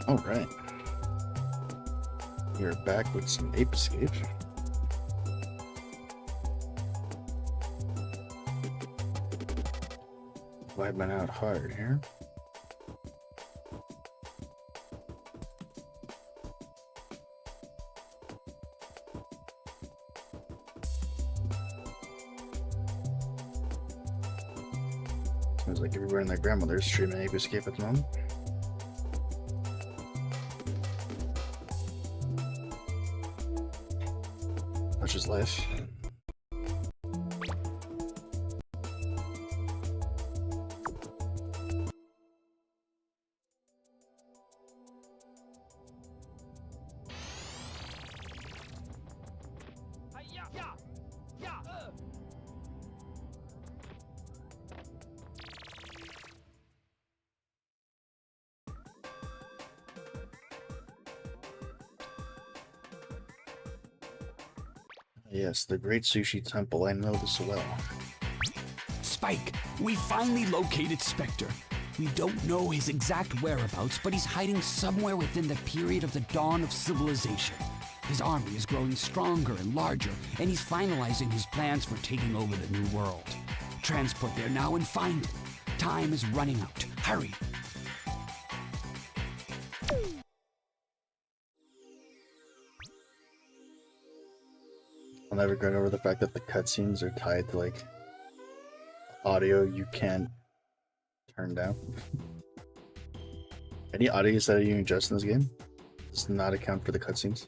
Alright. We're back with some Ape Escape. Vibing out hard here. Seems like everywhere and their grandmother's streaming Ape Escape at the moment. Such is life. Yes, the Great Sushi Temple. I know this well. Spike, we finally located Spectre. We don't know his exact whereabouts, but he's hiding somewhere within the period of the dawn of civilization. His army is growing stronger and larger, and he's finalizing his plans for taking over the New World. Transport there now and find him. Time is running out. Hurry! I'll never get over the fact that the cutscenes are tied to like audio you can't turn down. Any audios that you ingest in this game does not account for the cutscenes.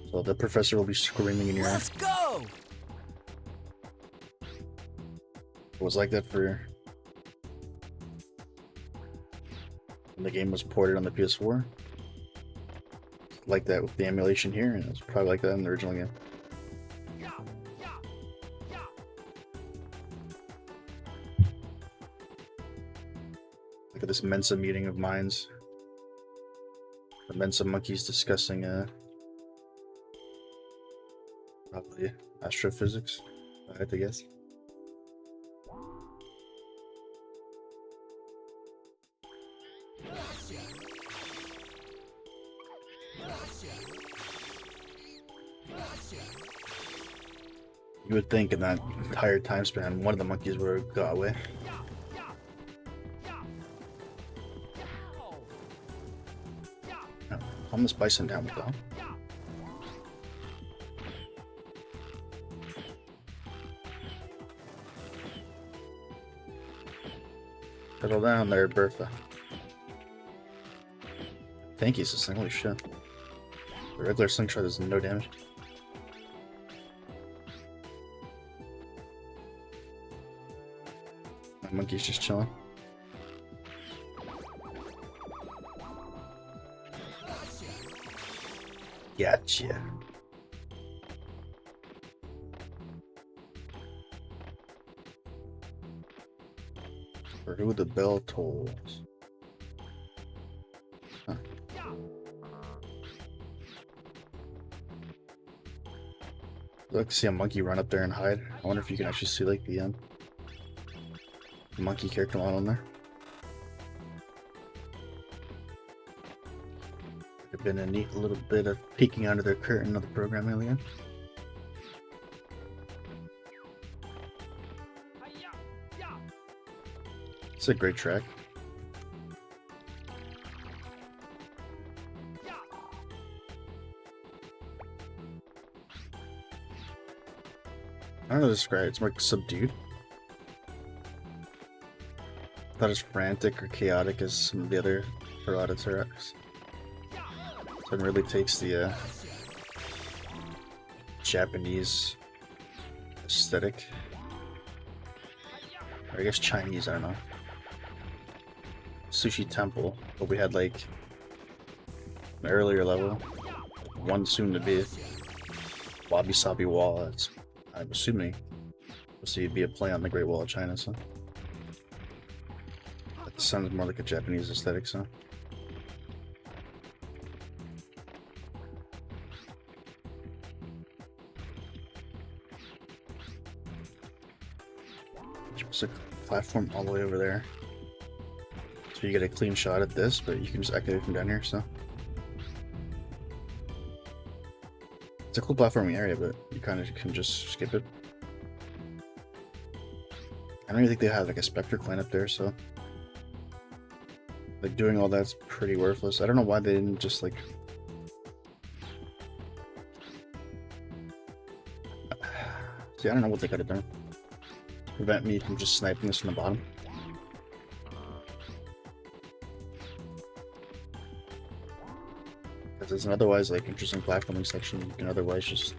So the professor will be screaming in your ear. Let's go! It was like that for when the game was ported on the PS4. Like that with the emulation here, and it was probably like that in the original game. Look at this Mensa meeting of minds. The Mensa monkeys discussing probably astrophysics, I had to guess. You would think in that entire time span, one of the monkeys would have got away. No, calm this bison down with that. Settle down there, Bertha. Thank you, Sisling. Holy shit. The regular slingshot does no damage. My monkey's just chilling. Gotcha. For who the bell tolls. Huh. I'd like to see a monkey run up there and hide. I wonder if you can actually see like the monkey character model on there. Could have been a neat little bit of peeking under the curtain of the programming again. It's a great track. I don't know how to describe it. It's more subdued. Not as frantic or chaotic as some of the other Parada tracks. So it really takes the Japanese aesthetic. Or I guess Chinese, I don't know. Sushi Temple, but we had like an earlier level. One soon to be. Wabi Sabi Wall. It's, I'm assuming supposed to be a play on the Great Wall of China, so. It sounds more like a Japanese aesthetic, so. There's a platform all the way over there. So you get a clean shot at this, but you can just activate from down here, so. It's a cool platforming area, but you kind of can just skip it. I don't even think they have like a Spectre clan up there, so. Like doing all that's pretty worthless. I don't know why they didn't just like. See, I don't know what they could have done. Prevent me from just sniping this from the bottom. Because it's an otherwise like interesting platforming section. You can otherwise just.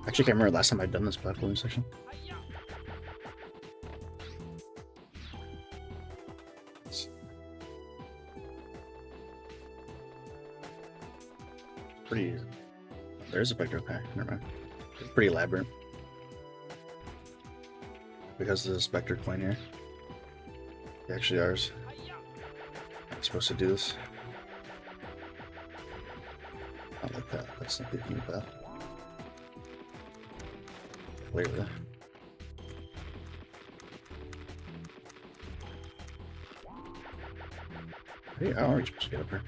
Actually, I can't remember last time I'd done this platforming section. It's pretty. There's a Spectre pack. Never mind. It's pretty elaborate. Because there's a Spectre coin here. They actually ours. I'm supposed to do this. Not like that. That's not the new path. Clearly. Hey, how are you supposed to get up here?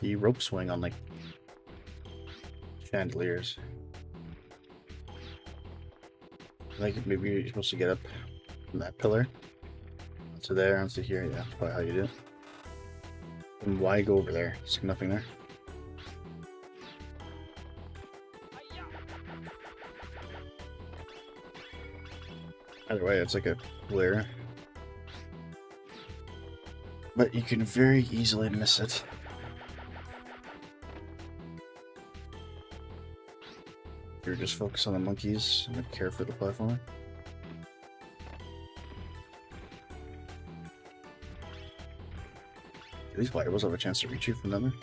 The rope swing on like chandeliers. I think maybe you're supposed to get up from that pillar to there, onto here. Yeah, that's probably how you do it. And why go over there? There's nothing there. Either way, it's like a clear. But you can very easily miss it. You're just focused on the monkeys and care for the platform. Do these fireballs have a chance to reach you from down there?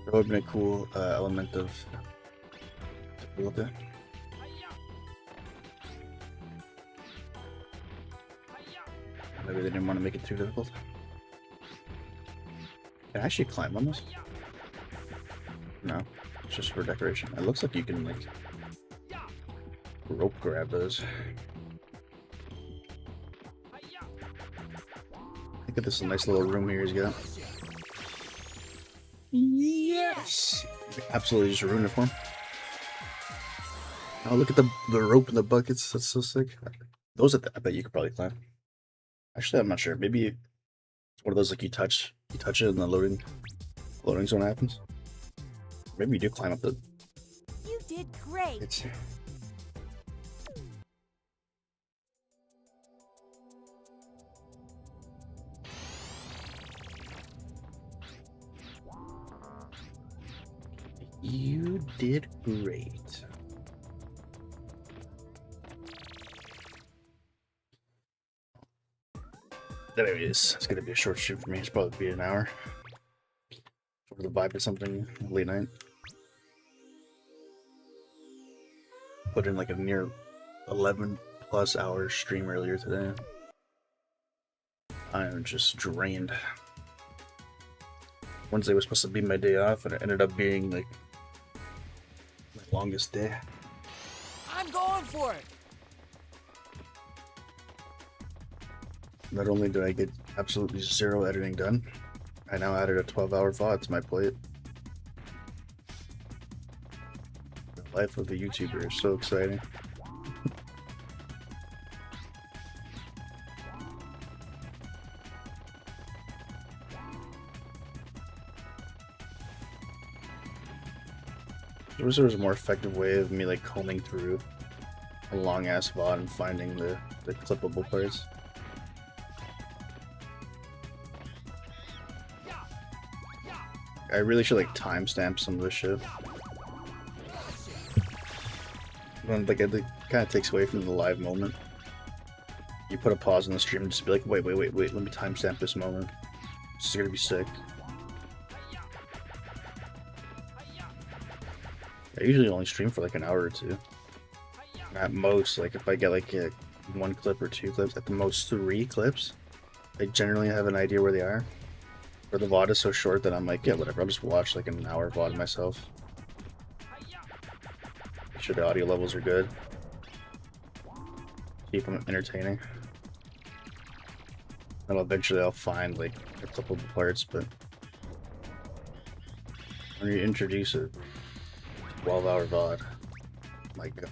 That would have been a cool element of difficulty. Maybe they didn't want to make it too difficult. Can I actually climb on this? No. It's just for decoration. It looks like you can like rope grab those. Look at this nice little room here he's got. Yes! Absolutely just ruined it for him. Oh, look at the rope and the buckets. That's so sick. Those I bet you could probably climb. Actually, I'm not sure. Maybe it's one of those like you touch it and the loading zone happens. Maybe you do climb up the. You did great. It's... You did great. Anyways, it's gonna be a short shoot for me. It's probably be an hour. For the vibe or something late night. Put in like a near 11+ hour stream earlier today. I am just drained. Wednesday was supposed to be my day off, and it ended up being like my longest day. I'm going for it. Not only did I get absolutely zero editing done, I now added a 12-hour VOD to my plate. The life of a YouTuber is so exciting. I wish there was a more effective way of me like combing through a long ass VOD and finding the clippable parts. I really should like timestamp some of this shit. When, like, it kind of takes away from the live moment. You put a pause on the stream and just be like, wait, let me timestamp this moment. This is gonna be sick. I usually only stream for like an hour or two. At most, like if I get like one clip or two clips, at the most 3 clips, I generally have an idea where they are. Or the VOD is so short that I'm like, yeah, whatever, I'll just watch like an hour VOD myself. Make sure the audio levels are good. keep them entertaining. And eventually I'll find like a couple of parts, but when you introduce a 12-hour VOD, my god.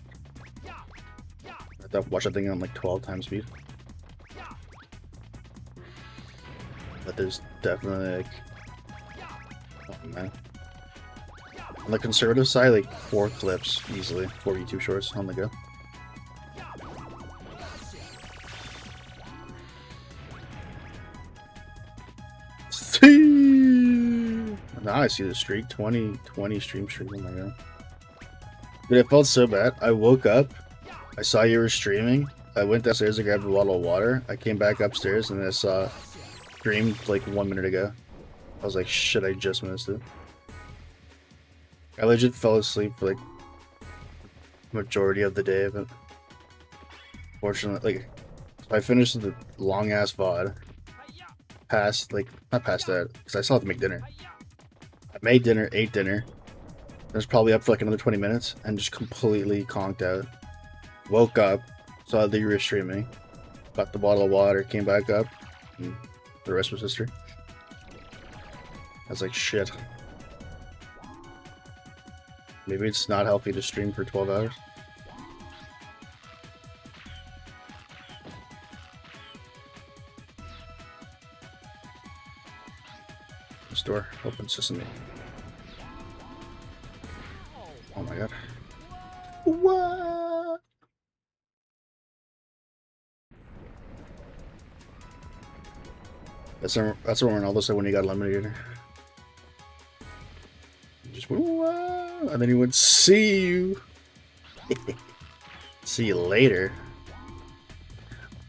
I have to watch that thing on like 12 times speed. But there's definitely like, oh man. On the conservative side, like 4 clips easily, 4 YouTube shorts on the go. Now I see the streak, 20 stream streak, oh my god. Dude, it felt so bad. I woke up, I saw you were streaming, I went downstairs to grab a bottle of water, I came back upstairs and I saw streamed like 1 minute ago. I was like, shit, I just missed it. I legit fell asleep for like majority of the day, but fortunately, like, I finished the long ass VOD. Not past that, because I still have to make dinner. I made dinner, ate dinner. I was probably up for like another 20 minutes and just completely conked out. Woke up, saw that you were streaming, got the bottle of water, came back up, and the rest was history. I was like, shit. Maybe it's not healthy to stream for 12 hours. Store, open sesame. Oh my god. What? That's what Ronaldo said when he got eliminated. He just went, what? And then he went, see you. See you later.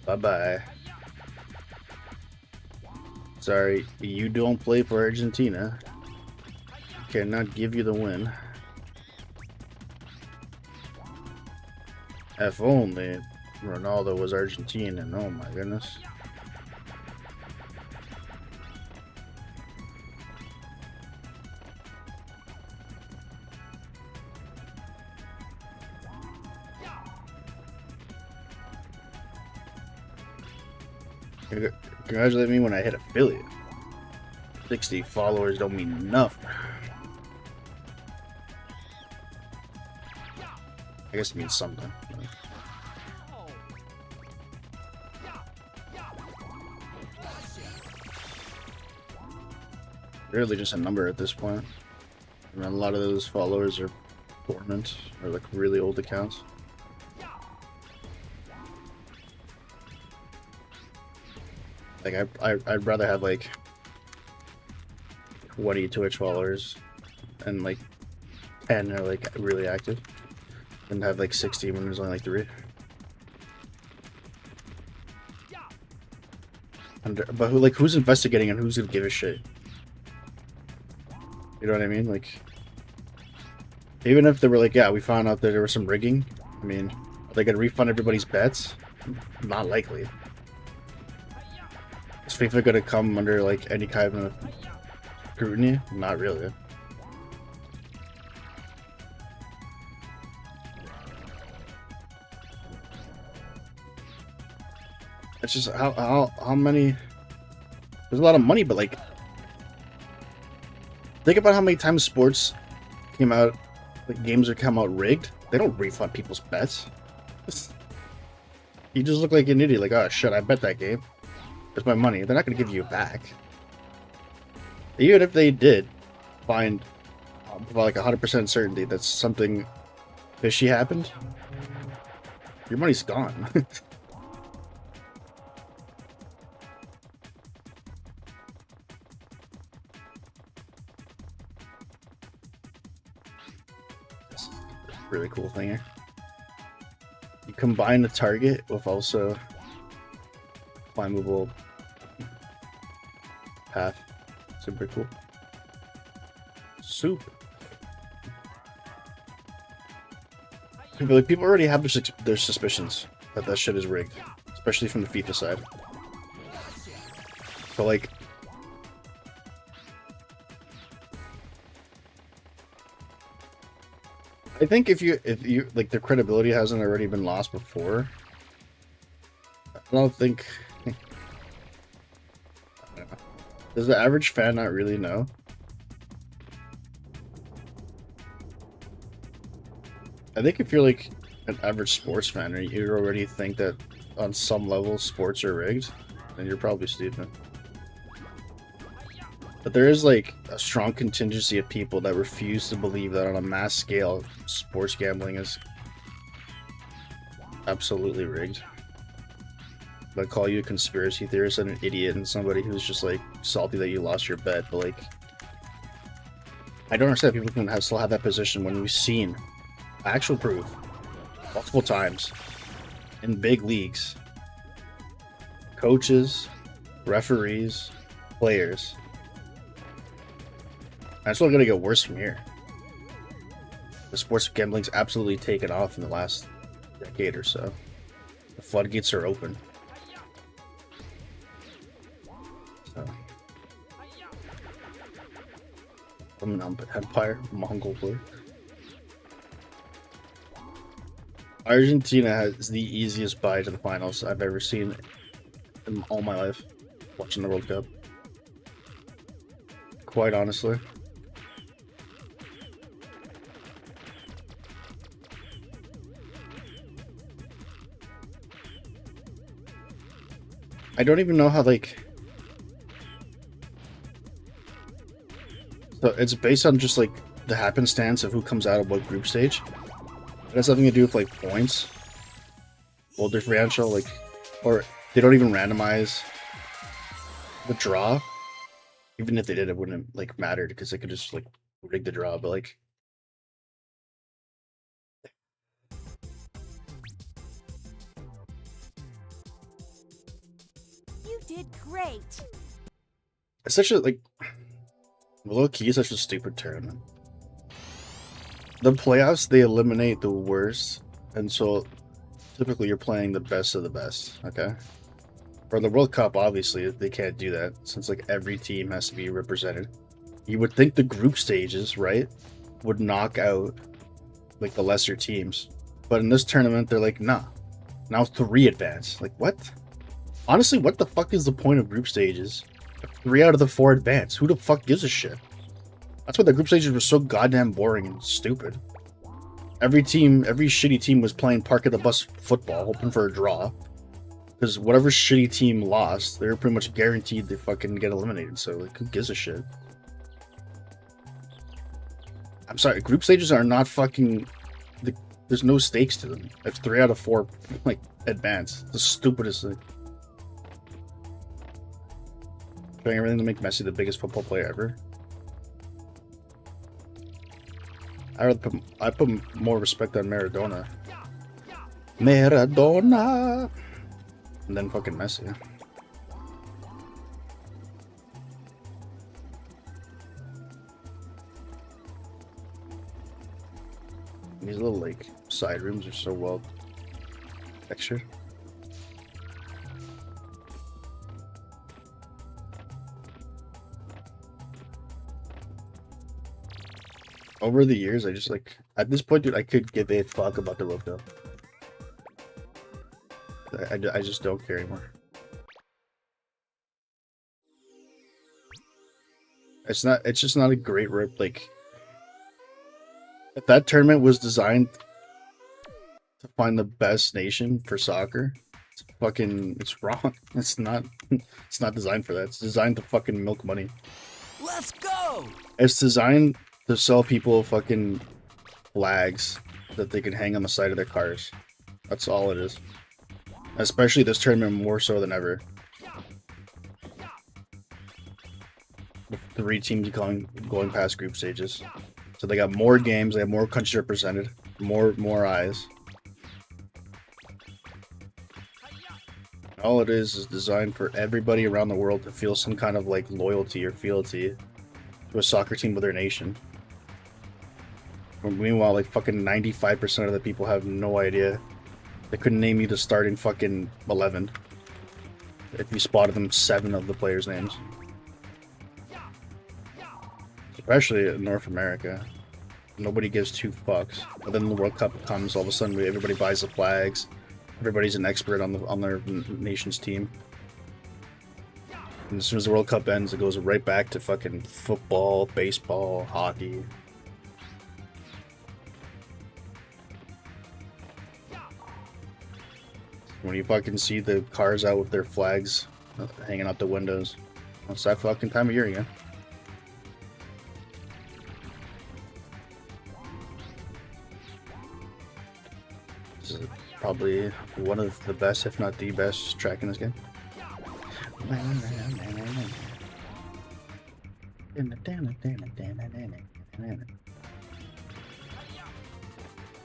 Bye-bye. Sorry, you don't play for Argentina. Cannot give you the win. If only Ronaldo was Argentinian. Oh my goodness. Congratulate me when I hit affiliate. 60 followers don't mean nothing. I guess it means something. Really just a number at this point. I mean, a lot of those followers are dormant or like really old accounts. Like I'd rather have like 20 Twitch followers and like 10 are like really active than have like 60 when there's only like 3. But who's investigating and who's gonna give a shit? You know what I mean? Like, even if they were like, yeah, we found out that there was some rigging. I mean, are they gonna refund everybody's bets? Not likely. Is FIFA gonna come under like any kind of scrutiny? Not really. It's just how many. There's a lot of money, but like, think about how many times sports came out, like games that come out rigged. They don't refund people's bets. You just look like an idiot. Like, oh shit, I bet that game. It's my money. They're not going to give you back. Even if they did find like 100% certainty that something fishy happened, your money's gone. That's a really cool thing here. You combine the target with also climbable path. Super cool. Soup. People already have their suspicions that that shit is rigged, especially from the FIFA side. But like, I think if you like, the credibility hasn't already been lost before, don't think. I don't know. Does the average fan not really know? I think if you're like an average sports fan, or you already think that on some level sports are rigged, then you're probably stupid. But there is like a strong contingency of people that refuse to believe that on a mass scale, sports gambling is absolutely rigged. They call you a conspiracy theorist and an idiot and somebody who's just like salty that you lost your bet, but like I don't understand people can still have that position when we've seen actual proof multiple times in big leagues. Coaches, referees, players. And it's only gonna get worse from here. The sports gambling's absolutely taken off in the last decade or so. The floodgates are open. So. From an empire, Mongol blue. Argentina has the easiest bye to the finals I've ever seen in all my life watching the World Cup. Quite honestly. I don't even know how, like... So it's based on just, like, the happenstance of who comes out of what group stage. It has nothing to do with, like, points. Well, differential, like... Or they don't even randomize the draw. Even if they did, it wouldn't, like, matter, because they could just, like, rig the draw, but, like... You did great. It's such a, like... Low key is such a stupid tournament. The playoffs, they eliminate the worst, and so typically you're playing the best of the best, okay? For the World Cup, obviously, they can't do that, since like every team has to be represented. You would think the group stages, right, would knock out like the lesser teams. But in this tournament, they're like, nah. Now 3 advance. Like, what? Honestly, what the fuck is the point of group stages? 3 out of the 4 advance. Who the fuck gives a shit? That's why the group stages were so goddamn boring and stupid. Every shitty team was playing park at the bus football, hoping for a draw. Because whatever shitty team lost, they were pretty much guaranteed to fucking get eliminated. So, like, who gives a shit? I'm sorry, group stages are not fucking... There's no stakes to them. If 3 out of 4, like, advance. The stupidest thing. Doing everything to make Messi the biggest football player ever. I put more respect on Maradona. Maradona! And then fucking Messi. These little, like, side rooms are so well textured. Over the years, I just, like, at this point, dude, I could give a fuck about the World Cup. I just don't care anymore. It's just not a great rip, like, if that tournament was designed to find the best nation for soccer, it's wrong. It's not designed for that. It's designed to fucking milk money. Let's go! It's designed to sell people fucking flags that they can hang on the side of their cars. That's all it is. Especially this tournament more so than ever. With 3 teams going past group stages. So they got more games, they have more countries represented, more eyes. All it is designed for everybody around the world to feel some kind of like loyalty or fealty to a soccer team of their nation. Meanwhile, like fucking 95% of the people have no idea. They couldn't name you the starting fucking 11 if you spotted them 7 of the players' names. Especially in North America. Nobody gives 2 fucks. But then the World Cup comes, all of a sudden everybody buys the flags. Everybody's an expert on their nation's team. And as soon as the World Cup ends, it goes right back to fucking football, baseball, hockey. When you fucking see the cars out with their flags hanging out the windows, it's that fucking time of year again. This is probably one of the best, if not the best, track in this game.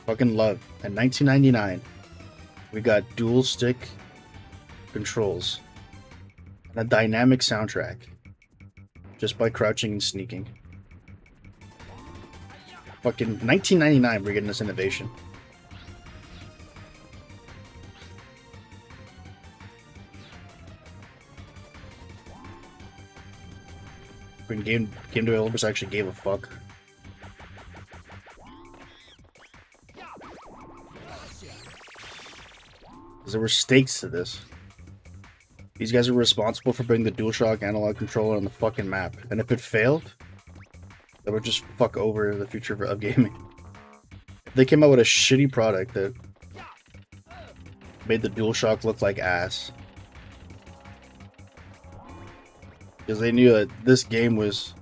Fucking love. In 1999, we got dual stick controls and a dynamic soundtrack just by crouching and sneaking. Fucking 1999, we're getting this innovation. When game developers actually gave a fuck. Because there were stakes to this. These guys are responsible for putting the DualShock analog controller on the fucking map. And if it failed, that would just fuck over the future of gaming. If they came out with a shitty product that made the DualShock look like ass, because they knew that this game was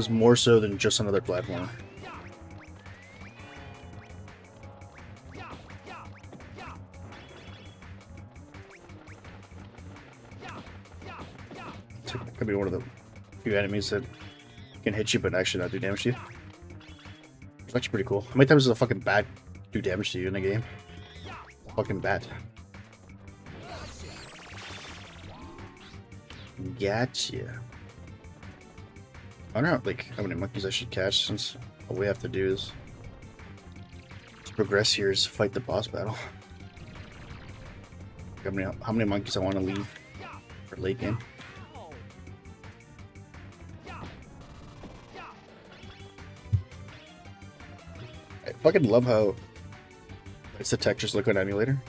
more so than just another platformer. It could be one of the few enemies that can hit you but actually not do damage to you. It's actually pretty cool. How many times does a fucking bat do damage to you in a game? Fucking bat. Gotcha. I don't know, like, how many monkeys I should catch, since all we have to do is to progress here is fight the boss battle. How many monkeys I want to leave for late game. I fucking love how it's the textures look on emulator.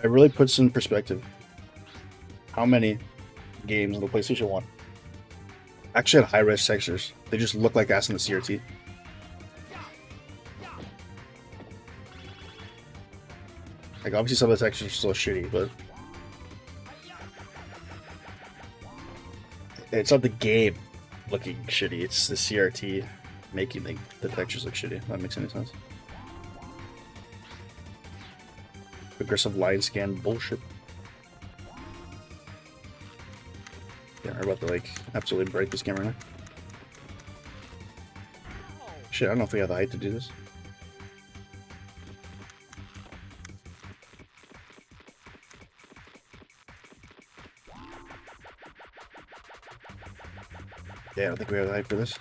It really puts in perspective how many games on the PlayStation 1 actually had high-res textures. They just look like ass in the CRT. Like, obviously some of the textures are still shitty, but it's not the game looking shitty, it's the CRT making the textures look shitty, if that makes any sense. Aggressive line scan bullshit. Yeah, I'm about to, like, absolutely break this game right now. Shit, I don't know if we have the height to do this. Yeah, I don't think we have the height for this.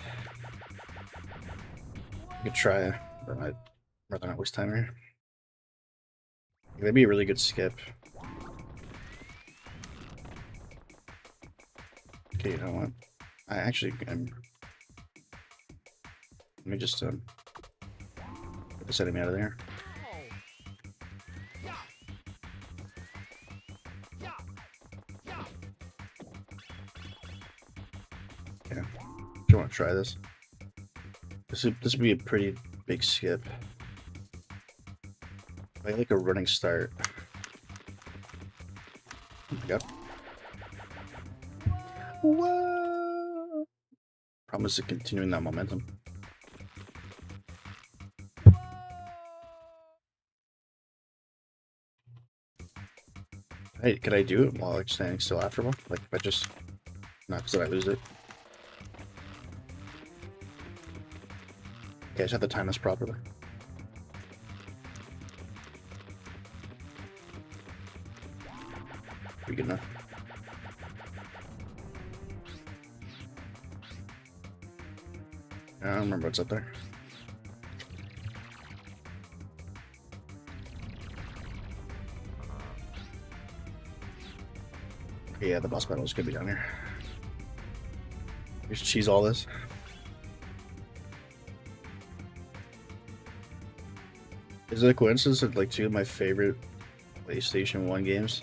We could try, but I'd rather not waste time here. That'd be a really good skip. Okay, you know what? I actually am. Let me just get this enemy out of there. Yeah, do you want to try this? This would be a pretty big skip. I like a running start. Oh my god. Whoa! Promise of continuing that momentum. Hey, could I do it while like standing still after one? Like if I just not because I lose it. Okay, I just have to time this properly. Be good enough. I don't remember what's up there. Yeah, the boss battle is gonna be down here. Just cheese all this. Is it a coincidence that like two of my favorite PlayStation 1 games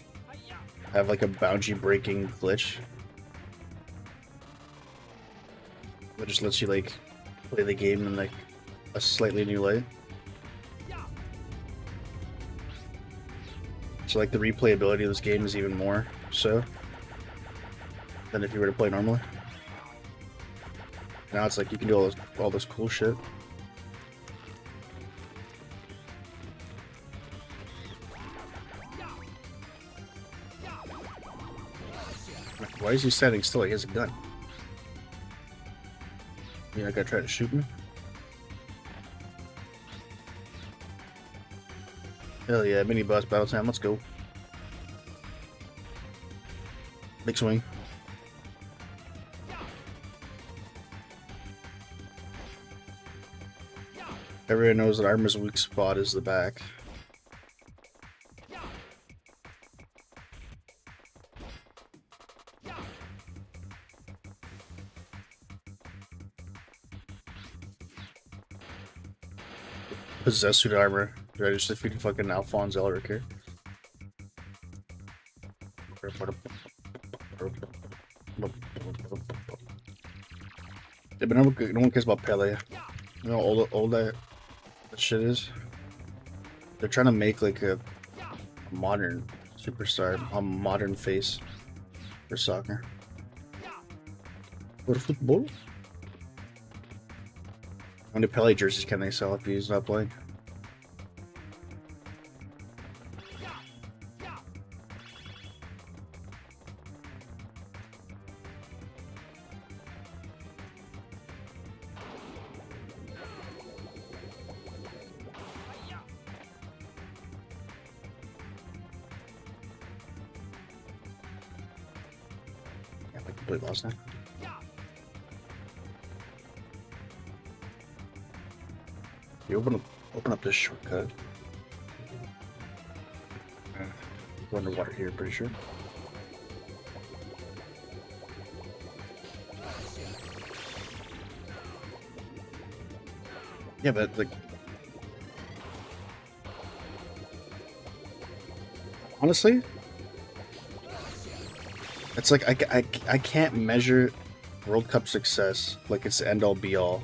have like a boundary breaking glitch that just lets you like play the game in like a slightly new light? So like the replayability of this game is even more so than if you were to play normally. Now it's like you can do all this cool shit. Why is he standing still? He has a gun. You not gonna try to shoot me? Hell yeah, mini boss battle time, let's go. Big swing. Everyone knows that Armor's weak spot is the back. Possessed suit armor. Did I just defeat fucking Alphonse Elric here? Yeah, but no one cares about Pele. You know how old that shit is? They're trying to make like a modern superstar, a modern face for soccer. For football? How many Pele jerseys can they sell if he's not playing? Yeah, I completely lost now. You open up this shortcut. Go underwater here, pretty sure. Yeah, but like, honestly, it's like I can't measure World Cup success like it's the end all be all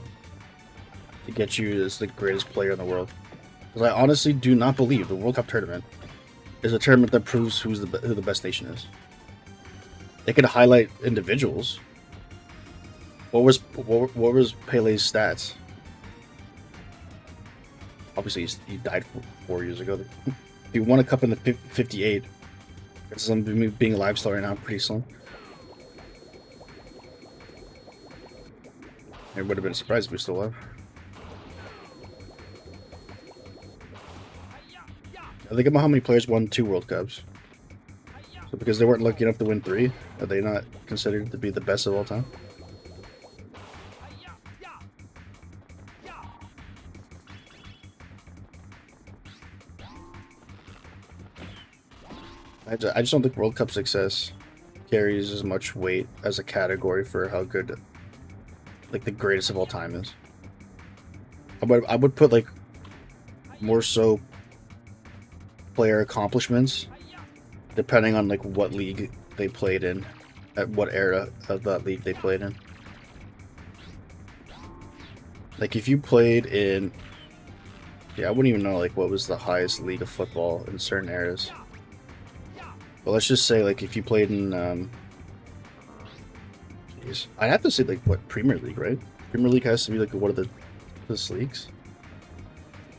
to get you as the greatest player in the world. Because I honestly do not believe the World Cup tournament is a tournament that proves who the best nation is. They could highlight individuals. What was Pele's stats? Obviously, he died 4 years ago. He won a cup in the 58. This is being alive still right now, pretty slim. I would have been surprised if we still alive. I think about how many players won 2 World Cups. So because they weren't lucky enough to win 3, are they not considered to be the best of all time? I just don't think World Cup success carries as much weight as a category for how good, like, the greatest of all time is. I would put, like, more so player accomplishments depending on, like, what league they played in, at what era of that league they played in. Like, if you played in, yeah, I wouldn't even know, like, what was the highest league of football in certain eras. But let's just say, like, if you played in, jeez, I'd have to say, like, what, Premier League, right? Premier League has to be, like, one of the best leagues.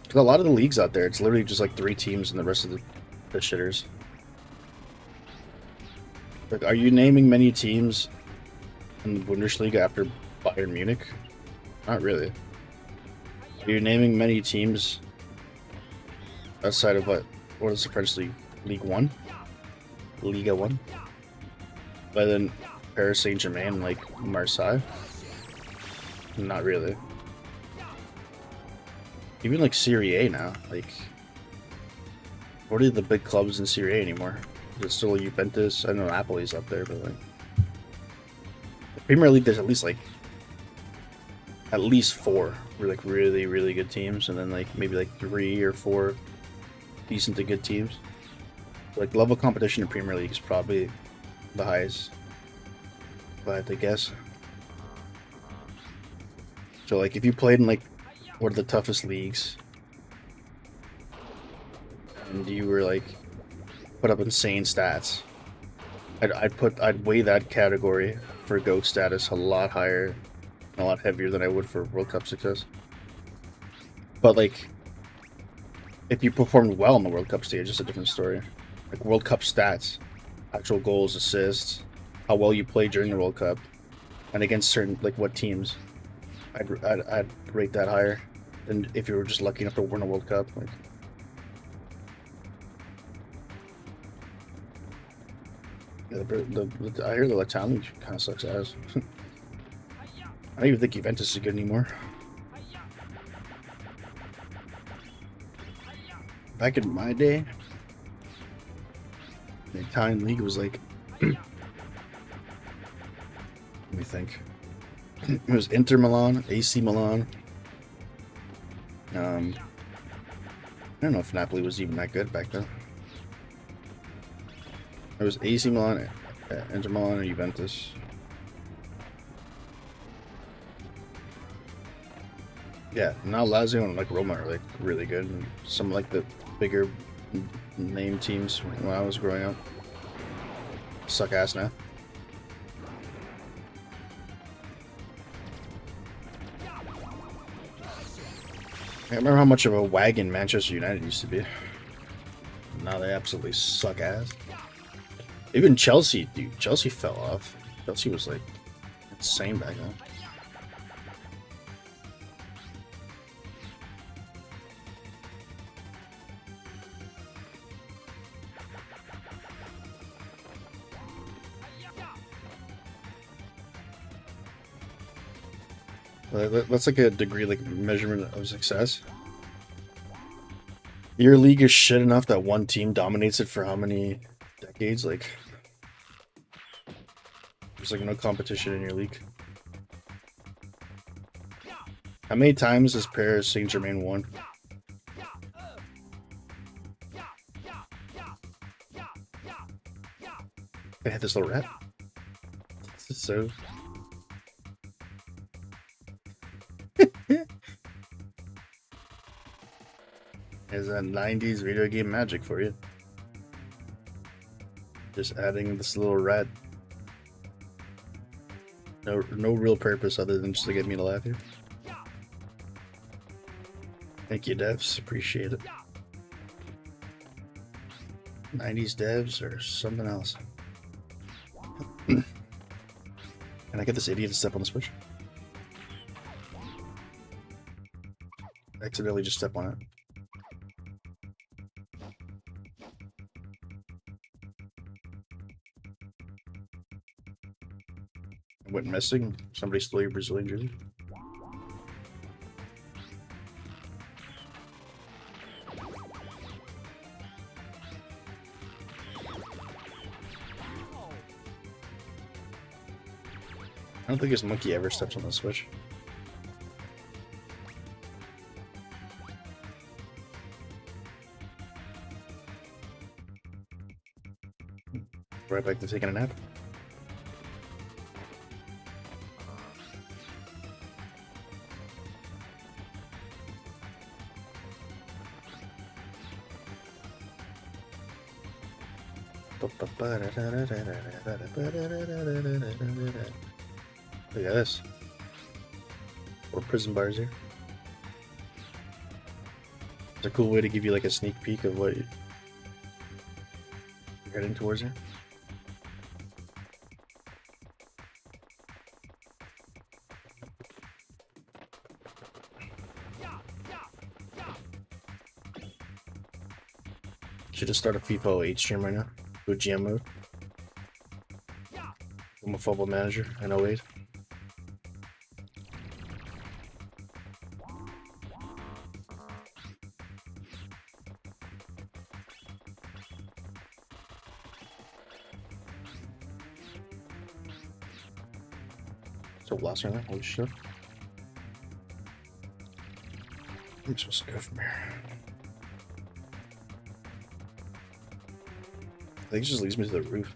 Because a lot of the leagues out there, it's literally just, like, 3 teams and the rest of the shitters. Like, are you naming many teams in the Bundesliga after Bayern Munich? Not really. Are you naming many teams outside of what is the French league? League 1? Liga 1? But then Paris Saint-Germain, like Marseille? Not really. Even like Serie A now, like, what are the big clubs in Serie A anymore? Is it still Juventus? I know Napoli's up there, but like, the Premier League, there's at least like at least 4 were like really, really good teams, and then like maybe like 3 or 4 decent to good teams. Like level competition in Premier League is probably the highest, if I had to guess. So like if you played in like one of the toughest leagues, and you were like put up insane stats, I'd weigh that category for GOAT status a lot higher, and a lot heavier than I would for World Cup success. But like, if you performed well on the World Cup stage, it's a different story. Like World Cup stats, actual goals, assists, how well you played during the World Cup, and against certain like what teams, I'd rate that higher than if you were just lucky enough to win a World Cup. Like, yeah, I hear the Latam League kind of sucks ass. I don't even think Juventus is good anymore. Back in my day, the Italian league was like, let me think. It was Inter Milan, AC Milan. I don't know if Napoli was even that good back then. It was AC Milan, Inter Milan, and Juventus. Yeah, now Lazio and like Roma are like really good, and some like the bigger name teams when I was growing up suck ass now. I remember how much of a wagon Manchester United used to be. Now they absolutely suck ass. Even Chelsea, dude. Chelsea fell off. Chelsea was like insane back then. That's like a degree, like measurement of success. Your league is shit enough that one team dominates it for how many decades? Like, there's like no competition in your league. How many times has Paris Saint-Germain won? I had this little rat. This is so. Is that 90s video game magic for you? Just adding this little rat. No real purpose other than just to get me to laugh here. Thank you, devs. Appreciate it. 90s devs or something else. Can I get this idiot to step on the switch? Accidentally just step on it. It went missing. Somebody stole your Brazilian jersey. I don't think this monkey ever steps on the switch. Right back to taking a nap. Look at this. Or prison bars here. It's a cool way to give you like a sneak peek of what you're heading towards here. Should just start a FIFA 8 stream right now. Do a GM mode. I'm a football manager in 08. So last one, holy shit. I'm supposed to go from here. I think it just leads me to the roof.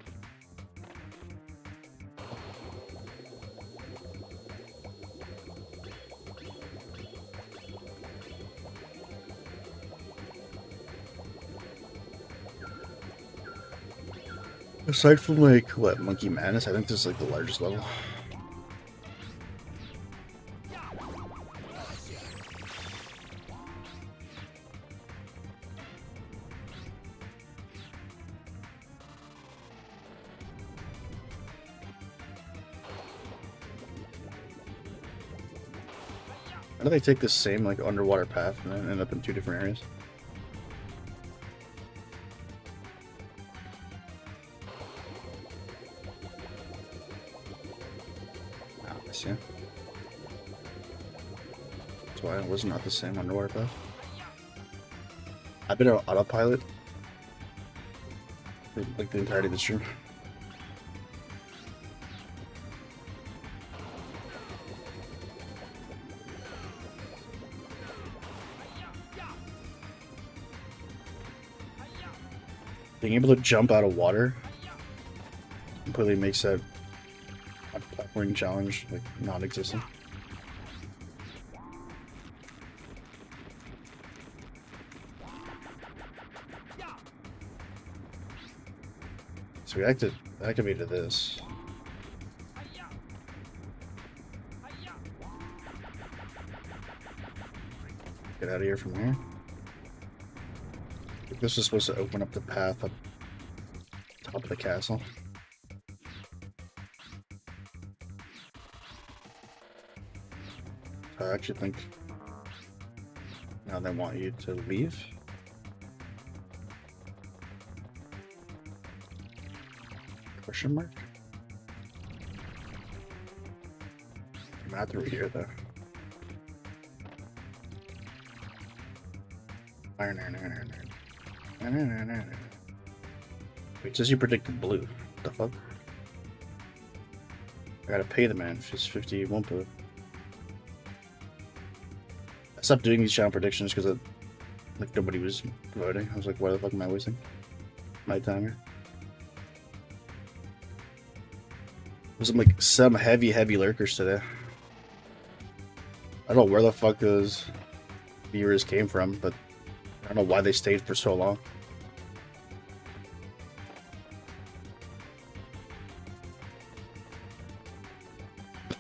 Aside from like what Monkey Madness, I think this is like the largest level. How do they take this same like underwater path and then end up in two different areas? Ah, I see. That's why it was not the same underwater path. I've been on autopilot for like the entirety of the stream. Being able to jump out of water completely makes that platforming challenge like non-existent. So we activated this. Get out of here from here. This is supposed to open up the path up top of the castle. I actually think now they want you to leave. Question mark? I'm not through here though. Wait, it says you predicted blue. What the fuck? I gotta pay the man if it's 50 Wumpa. I stopped doing these channel predictions because like nobody was voting. I was like, why the fuck am I wasting my time here? There's like some heavy lurkers today. I don't know where the fuck those viewers came from, but I don't know why they stayed for so long.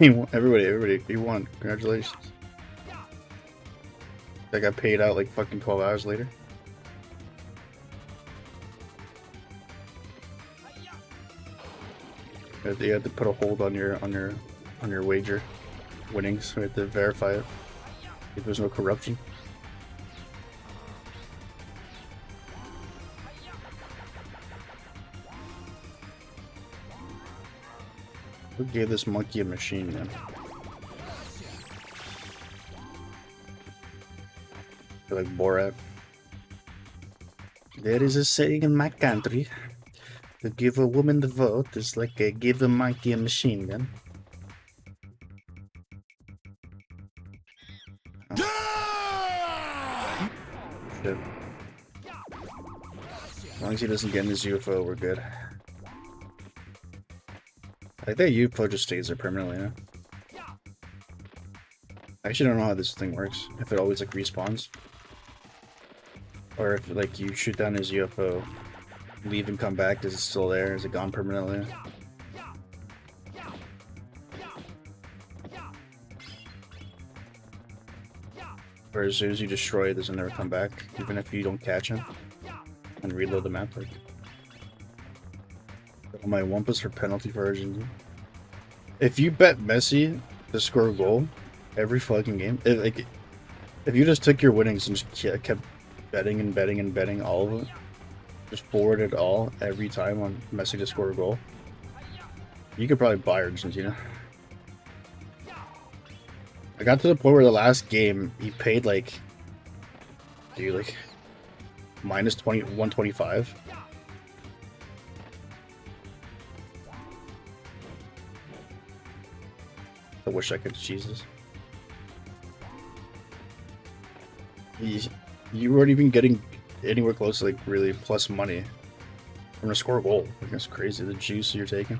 Everybody, you won. Congratulations. I got paid out like fucking 12 hours later. You had to put a hold on your wager winnings. So we had to verify it. If there's no corruption. Who gave this monkey a machine gun? Like Borat. There is a saying in my country: to give a woman the vote is like give a monkey a machine gun. Oh. Shit. As long as he doesn't get in his UFO, we're good. Like that UFO just stays there permanently, huh? I actually don't know how this thing works. If it always like respawns. Or if like you shoot down his UFO, leave and come back, is it still there? Is it gone permanently? Or as soon as you destroy it, does it never come back? Even if you don't catch him? And reload the map like. All my Wumpas for penalty for Argentina. If you bet Messi to score a goal every fucking game, if you just took your winnings and just kept betting and betting and betting all of it, just forward it all every time on Messi to score a goal, you could probably buy Argentina. I got to the point where the last game he paid like, dude, like minus 125. I wish I could. Jesus. You weren't even getting anywhere close to like really plus money. I'm gonna score a goal. Like, that's crazy. The juice you're taking.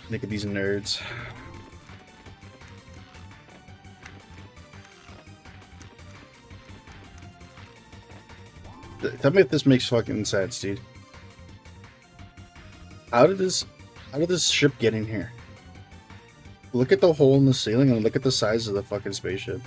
Look at these nerds. Tell me if this makes fucking sense, dude. How did this ship get in here? Look at the hole in the ceiling and look at the size of the fucking spaceship.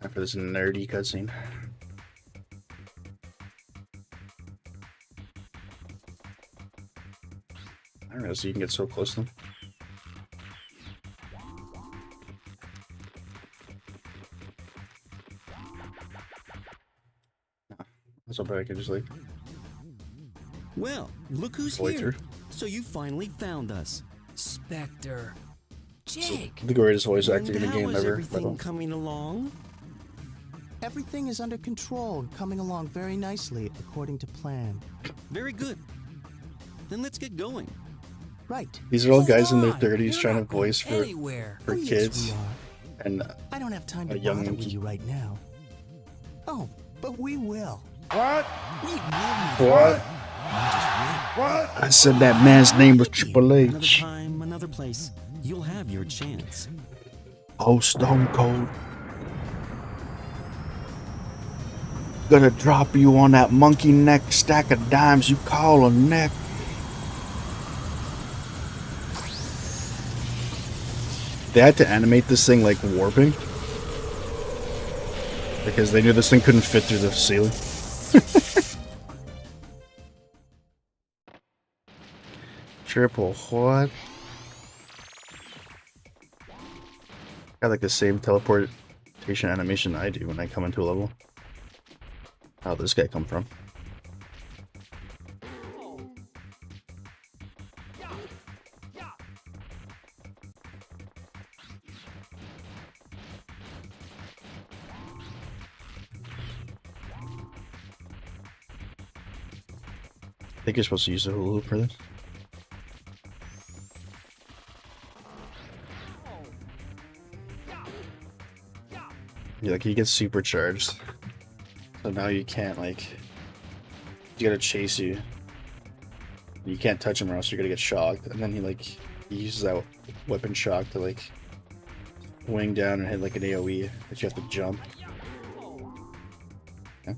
Time for this nerdy cutscene. I don't know, so you can get so close to them. So bad I can just like Well, look who's Boy here. through. So you finally found us. Spectre. Jake. the greatest voice And actor in the how game is ever. everything coming along? Everything is under control and coming along very nicely according to plan. Very good. Then let's get going. Right. These are all Hold guys in their on, 30s you're trying to not going voice for anywhere. Oh, yes, kids, we are. and I don't have time a to young bother with monkey. you right now. Oh, but we will. What? We will. what? What? I said that man's name was Triple Another H. time, another place. You'll have your chance. Oh, Stone Cold. Gonna drop you on that monkey neck stack of dimes you call a neck. They had to animate this thing like warping because they knew this thing couldn't fit through the ceiling. Triple what? Got like the same teleportation animation I do when I come into a level. How'd this guy come from? I think you're supposed to use a hula hoop for this. Yeah, like he gets supercharged. So now you can't like you gotta chase you. You can't touch him or else you're gonna get shocked. And then he uses that weapon shock to like wing down and hit like an AoE that you have to jump. Yeah.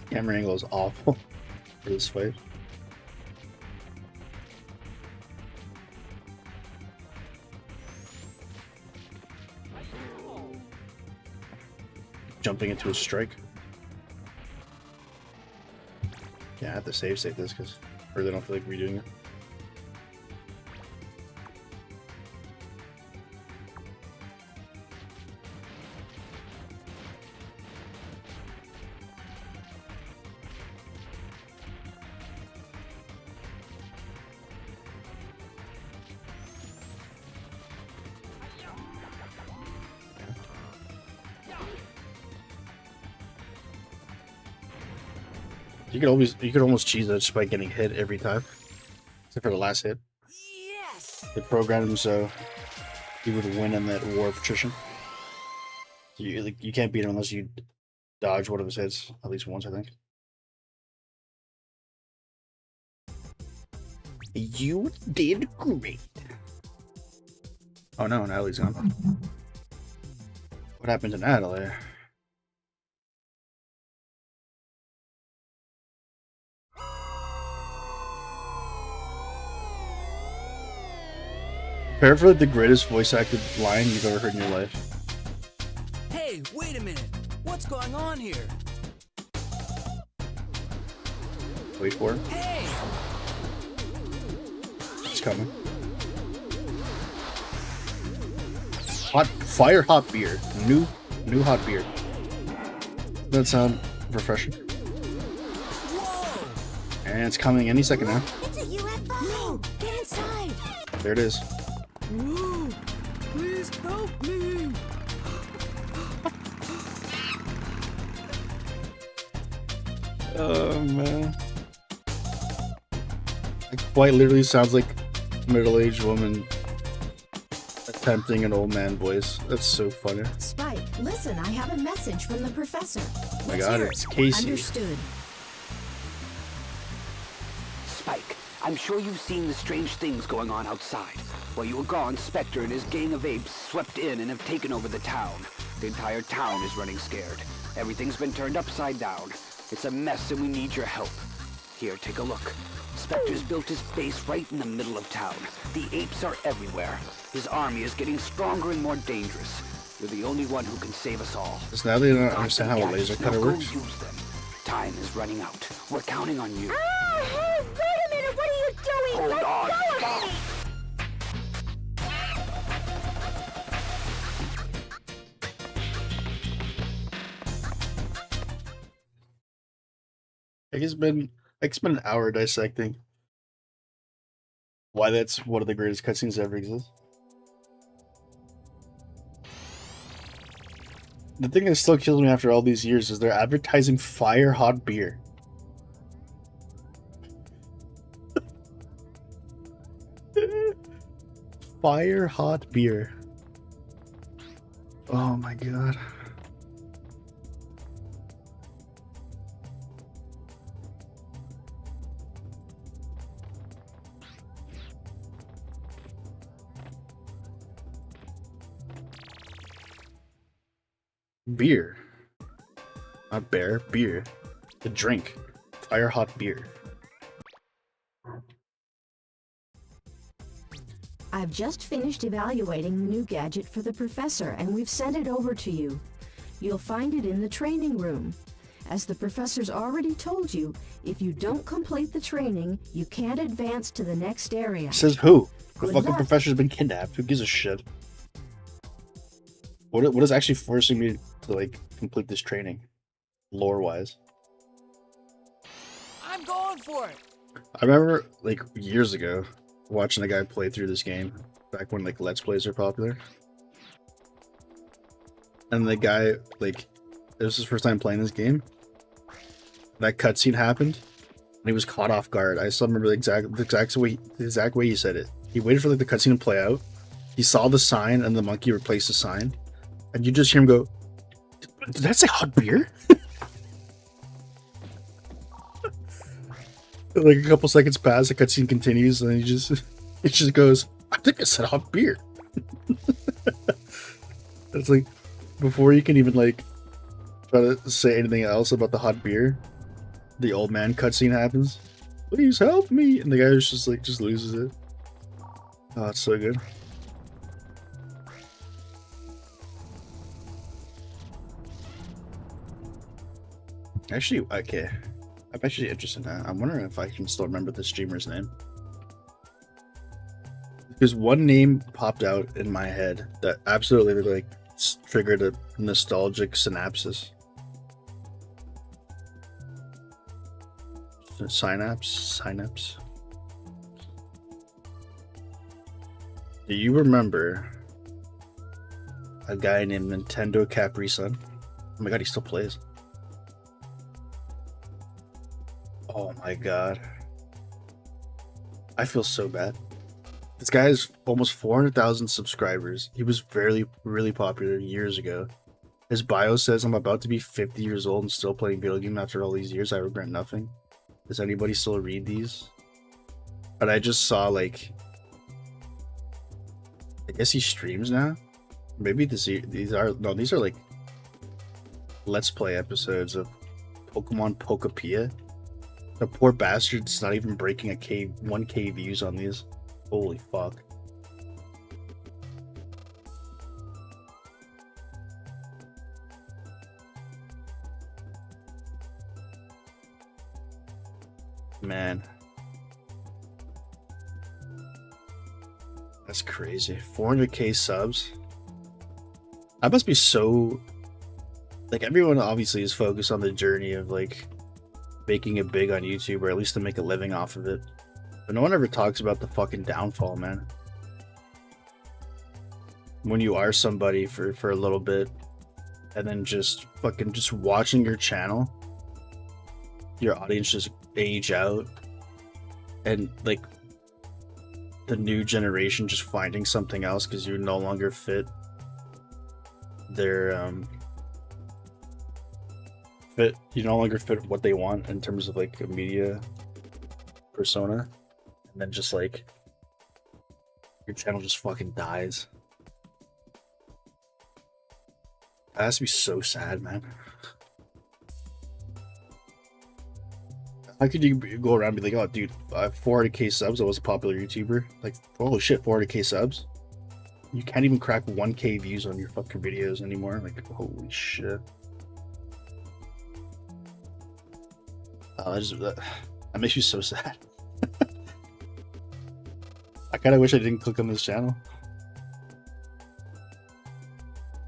Camera angle is awful for this fight. Jumping into a strike. Yeah, I have to save this because or they don't feel like redoing it. You could almost cheese it just by getting hit every time. Except for the last hit. Yes. They programmed him so he would win in that war of attrition. You can't beat him unless you dodge one of his hits at least once, I think. You did great. Oh no, Natalie's gone. What happened to Natalie? Prepare for the greatest voice acted line you've ever heard in your life. Hey, wait a minute. What's going on here? Wait for it. Hey! It's coming. Hot beer. New hot beer. That sound refreshing. Whoa! And it's coming any second now. It's a UFO! Get inside! There it is. Oh man. It quite literally sounds like a middle-aged woman attempting an old man voice. That's so funny. Spike, listen, I have a message from the professor. Oh my Let's god, hear it's it. Casey. Understood. Spike, I'm sure you've seen the strange things going on outside. While you were gone, Spectre and his gang of apes swept in and have taken over the town. The entire town is running scared. Everything's been turned upside down. It's a mess and we need your help. Here, take a look. Spectre's built his base right in the middle of town. The apes are everywhere. His army is getting stronger and more dangerous. You're the only one who can save us all. Because now they don't understand how a laser cutter Now go works. use them. Time is running out. We're counting on you. Ah, hey, wait a minute, what are you doing? Hold Let on, go of stop. me! It's been an hour dissecting why that's one of the greatest cutscenes that ever exist. The thing that still kills me after all these years is they're advertising fire hot beer. Fire hot beer. Oh my god. Beer. Not bear, beer. The drink. Fire hot beer. I've just finished evaluating the new gadget for the professor, and we've sent it over to you. You'll find it in the training room. As the professor's already told you, if you don't complete the training, you can't advance to the next area. Says who? The Good fucking luck. professor's been kidnapped. Who gives a shit? What is actually forcing me to like complete this training, lore wise? I'm going for it. I remember like years ago watching a guy play through this game back when like Let's Plays are popular, and the guy like it was his first time playing this game. That cutscene happened, and he was caught off guard. I still remember the exact way he said it. He waited for like the cutscene to play out. He saw the sign, and the monkey replaced the sign, and you just hear him go, "Did that say hot beer?" Like a couple seconds pass, the cutscene continues, and it just goes, "I think I said hot beer." It's like before you can even like try to say anything else about the hot beer, the old man cutscene happens. Please help me, and the guy is just like just loses it. Oh, it's so good. Actually, okay. I'm actually interested in that. I'm wondering if I can still remember the streamer's name. Because one name popped out in my head that absolutely like triggered a nostalgic synapses. Synapse. Do you remember a guy named Nintendo Capri Sun? Oh my god, he still plays. Oh my god. I feel so bad. This guy has almost 400,000 subscribers. He was really popular years ago. His bio says, "I'm about to be 50 years old and still playing video game after all these years. I regret nothing." Does anybody still read these? But I just saw like, I guess he streams now. Maybe these are like Let's Play episodes of Pokemon Pokapia. The poor bastard's not even breaking 1K views on these. Holy fuck. Man. That's crazy. 400K subs? I must be so... Like, everyone obviously is focused on the journey of, like, making it big on YouTube, or at least to make a living off of it. But no one ever talks about the fucking downfall, man. When you are somebody for a little bit, and then just fucking just watching your channel your audience just age out, and like the new generation just finding something else because you no longer fit their you no longer fit what they want in terms of like a media persona, and then just like your channel just fucking dies. That has to be so sad, man. How could you go around and be like, oh dude, I have 400k subs, I was a popular YouTuber. Like, holy shit, 400k subs? You can't even crack 1k views on your fucking videos anymore. Like, holy shit. That makes you so sad. I kind of wish I didn't click on this channel.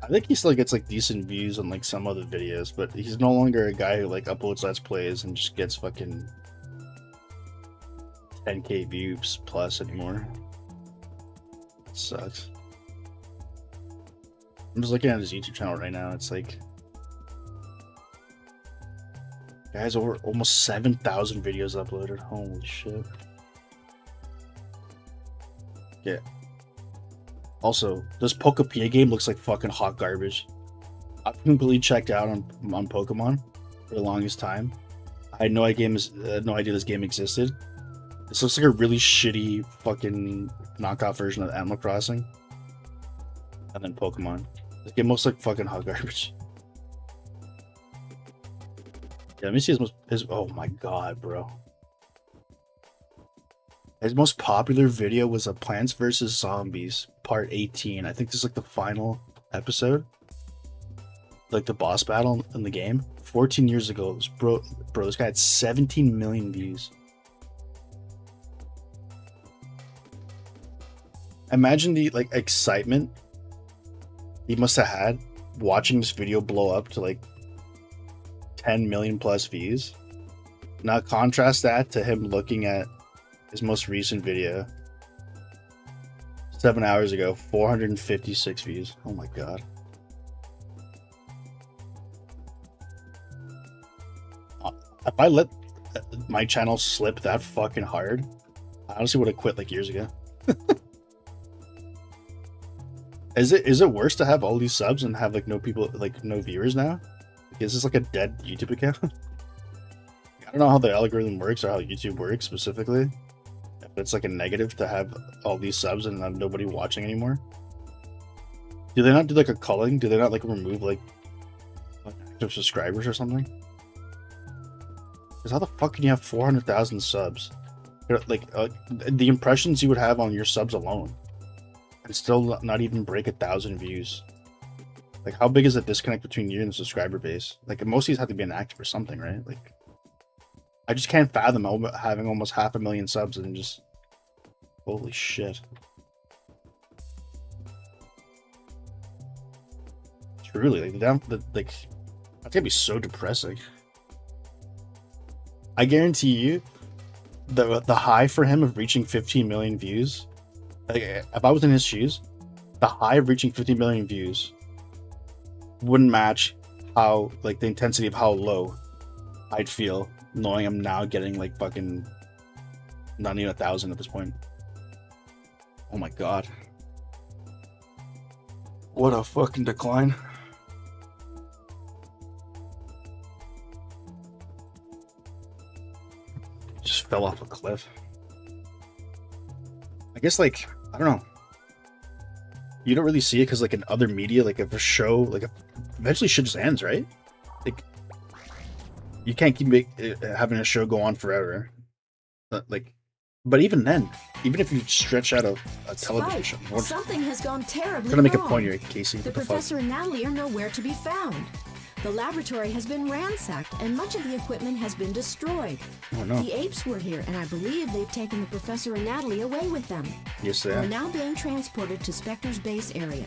I think he still gets like decent views on like some other videos, but he's no longer a guy who like uploads Let's Plays and just gets fucking 10k views plus anymore. It sucks. I'm just looking at his YouTube channel right now. It's like, guys, over almost 7,000 videos uploaded. Holy shit. Yeah. Also, this Pokepia game looks like fucking hot garbage. I've completely checked out on Pokemon for the longest time. I had no idea this game existed. This looks like a really shitty fucking knockoff version of Animal Crossing. And then Pokemon. This game looks like fucking hot garbage. Yeah, let me see his oh my god, bro. His most popular video was a Plants vs. Zombies part 18. I think this is like the final episode. Like the boss battle in the game. 14 years ago. Bro, this guy had 17 million views. Imagine the like excitement he must have had watching this video blow up to like 10 million plus views. Now contrast that to him looking at his most recent video 7 hours ago, 456 views. Oh my god. If I let my channel slip that fucking hard, I honestly would have quit like years ago. Is it worse to have all these subs and have like no people, like no viewers now? Is this like a dead YouTube account? I don't know how the algorithm works or how YouTube works specifically. If it's like a negative to have all these subs and have nobody watching anymore. Do they not do like a culling? Do they not like remove like active subscribers or something? Because how the fuck can you have 400,000 subs? Like the impressions you would have on your subs alone, and still not even break 1,000 views. Like, how big is the disconnect between you and the subscriber base? Like, most of these have to be inactive or something, right? Like, I just can't fathom having almost 500,000 subs and just, holy shit. Truly, like, that's gonna be so depressing. I guarantee you, the high for him of reaching 15 million views, like, if I was in his shoes, the high of reaching 50 million views wouldn't match how, like, the intensity of how low I'd feel knowing I'm now getting like fucking not even 1,000 at this point. Oh my god. What a fucking decline. Just fell off a cliff. I guess, like, I don't know. You don't really see it because, like, in other media, like, if a show, like, eventually shit just ends, right? Like, you can't keep having a show go on forever. But even then, even if you stretch out a television show, something has gone terribly trying to make wrong. a point here, Casey. The professor and Natalie are nowhere to be found. The laboratory has been ransacked, and much of the equipment has been destroyed. Oh no. The apes were here, and I believe they've taken the professor and Natalie away with them. Yes, they They're are. now being transported to Spectre's base area.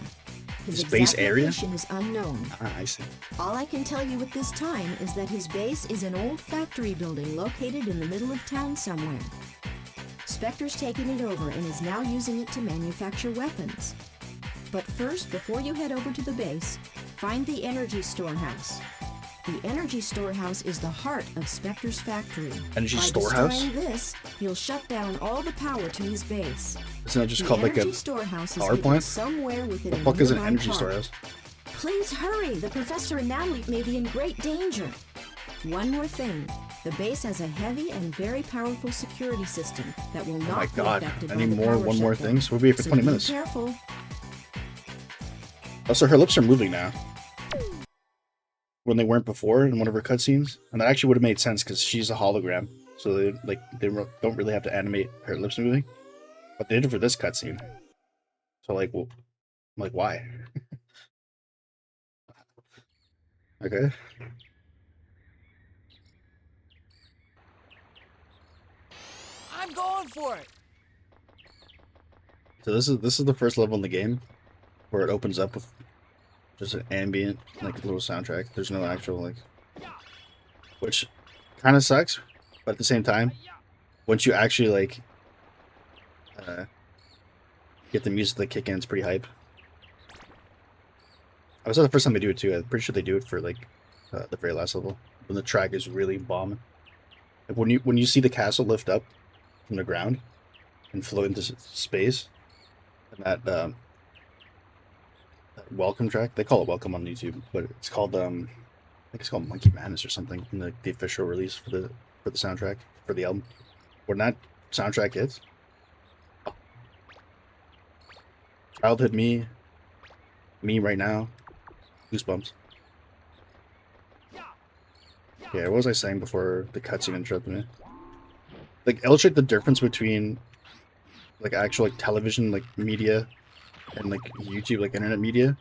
His base exact area? location is unknown. Ah, I see. All I can tell you at this time is that his base is an old factory building located in the middle of town somewhere. Spectre's taken it over and is now using it to manufacture weapons. But first, before you head over to the base, find the energy storehouse. The energy storehouse is the heart of Spectre's factory. Energy By storehouse? destroying this, he'll shut down all the power to his base. Isn't that just The called like energy a storehouse is power hidden plant? somewhere within The a fuck is an nearby energy park. storehouse? Please hurry! The professor and Natalie may be in great danger. One more thing. The base has a heavy and very powerful security system that will Oh not my be god. affected I by need the more, power one more shutdown. thing. So we'll be here for So 20 be minutes. careful. Also, her lips are moving now. When they weren't before in one of her cutscenes. And that actually would have made sense because she's a hologram. So they don't really have to animate her lips moving. But they did it for this cutscene. So like, well, like why? Okay. I'm going for it. So this is the first level in the game where it opens up with just an ambient like little soundtrack. There's no actual like, which kind of sucks, but at the same time, once you actually like get the music to kick in, it's pretty hype. I was the first time they do it too. I'm pretty sure they do it for like the very last level when the track is really bombing. Like when you see the castle lift up from the ground and float into space, and that welcome track, they call it welcome on YouTube, but it's called I think it's called Monkey Madness or something in the official release for the soundtrack for the album. When that soundtrack hits, childhood me right now, goosebumps. Yeah, what was I saying before the cutscene interrupted me? Like, illustrate the difference between like actual like television like media and like YouTube like internet media.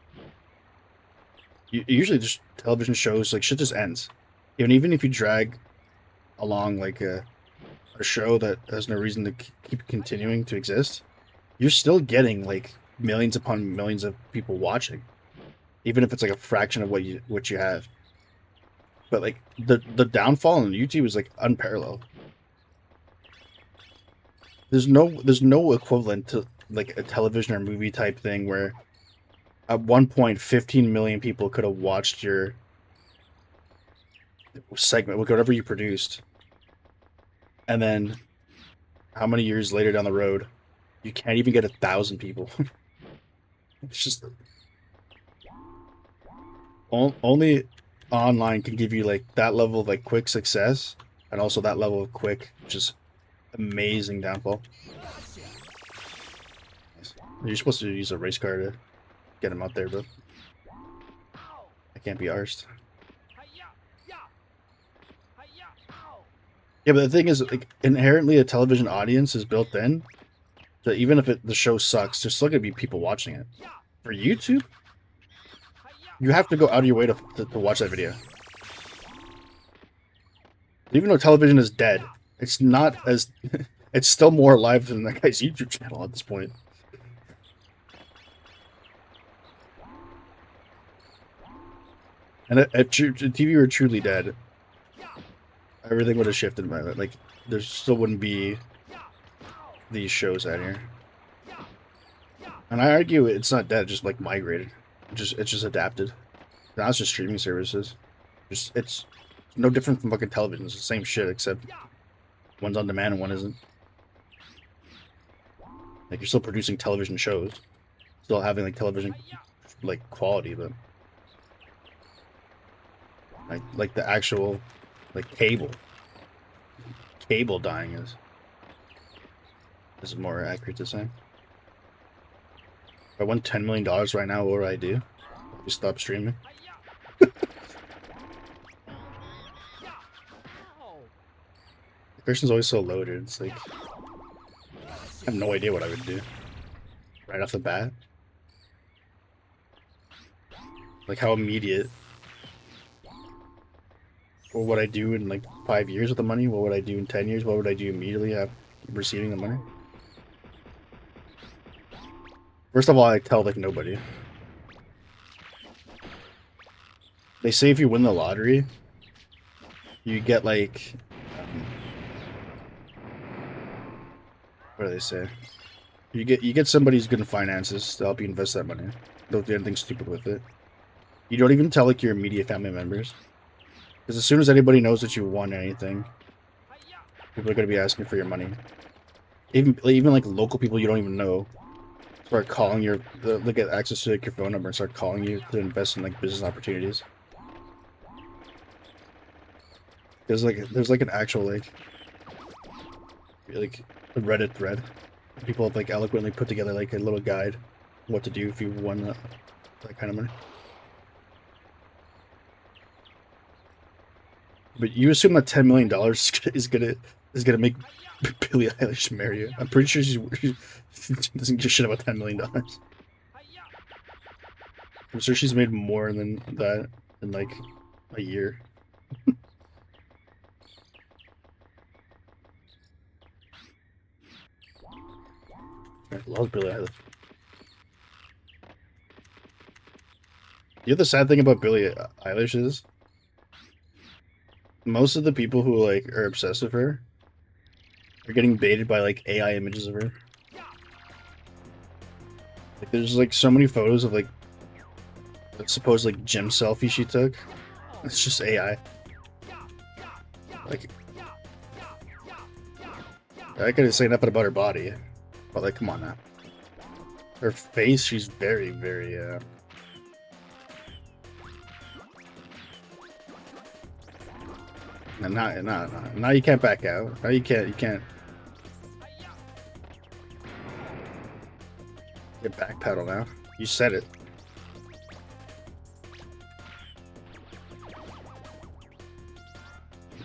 Usually just television shows like shit just ends. Even if you drag along like a show that has no reason to keep continuing to exist, you're still getting like millions upon millions of people watching, even if it's like a fraction of what you have. But like the downfall on YouTube is like unparalleled. There's no equivalent to like a television or movie type thing where at one point 15 million people could have watched your segment, whatever you produced, and then how many years later down the road you can't even get 1,000 people. It's just only online can give you like that level of like quick success and also that level of quick just amazing downfall. You're supposed to use a race car to get him out there, but I can't be arsed. Yeah, but the thing is, like, inherently a television audience is built in, so even if the show sucks, there's still gonna be people watching it. For YouTube, you have to go out of your way to watch that video. Even though television is dead, it's not as it's still more alive than that guy's YouTube channel at this point. And if TV were truly dead, everything would have shifted by it. Like, there still wouldn't be these shows out here. And I argue it's not dead, just like migrated. It's just adapted. Now it's just streaming services. It's no different from fucking television. It's the same shit, except one's on demand and one isn't. Like, you're still producing television shows, still having like television like quality, but like the actual like cable dying is more accurate to say. If I won $10 million right now, what would I do? Just stop streaming. The question's always so loaded. It's like I have no idea what I would do right off the bat. Like, how immediate. What would I do in like 5 years with the money? What would I do in 10 years? What would I do immediately after receiving the money? First of all, I tell like nobody. They say if you win the lottery, you get like what do they say? You get somebody who's good in finances to help you invest that money. Don't do anything stupid with it. You don't even tell like your immediate family members. Because as soon as anybody knows that you won anything, people are going to be asking for your money. Even like local people you don't even know start calling your, they get access to like, your phone number and start calling you to invest in like business opportunities. There's like an actual like a Reddit thread. People have like eloquently put together like a little guide what to do if you won that kind of money. But you assume that $10 million is gonna make Billie Eilish marry you. I'm pretty sure she doesn't give a shit about $10 million. I'm sure she's made more than that in like a year. I love Billie Eilish. You know the sad thing about Billie Eilish is most of the people who like are obsessed with her are getting baited by like AI images of her. Like there's like so many photos of like supposed like gym selfie she took. It's just AI. Like I couldn't say nothing about her body, but like come on now. Her face, she's very, very now you can't back out. Now you can't get backpedal now. You said it.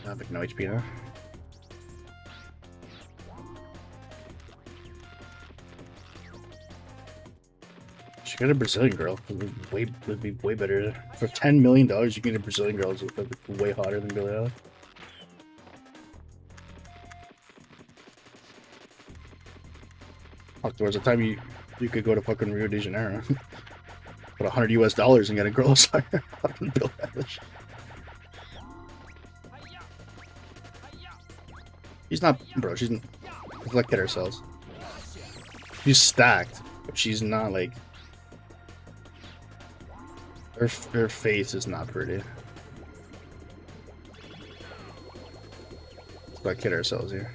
I have like no HP now. She got a Brazilian girl. Would be way better. For $10 million, you can get a Brazilian girl who's way hotter than Billie Eilish. Fuck, there was a time you could go to fucking Rio de Janeiro, put $100 US and get a girl who's hotter than Billie Eilish. She's not, bro. Let's look at ourselves. She's stacked, but she's not like. Her face is not pretty. Let's not kid ourselves here.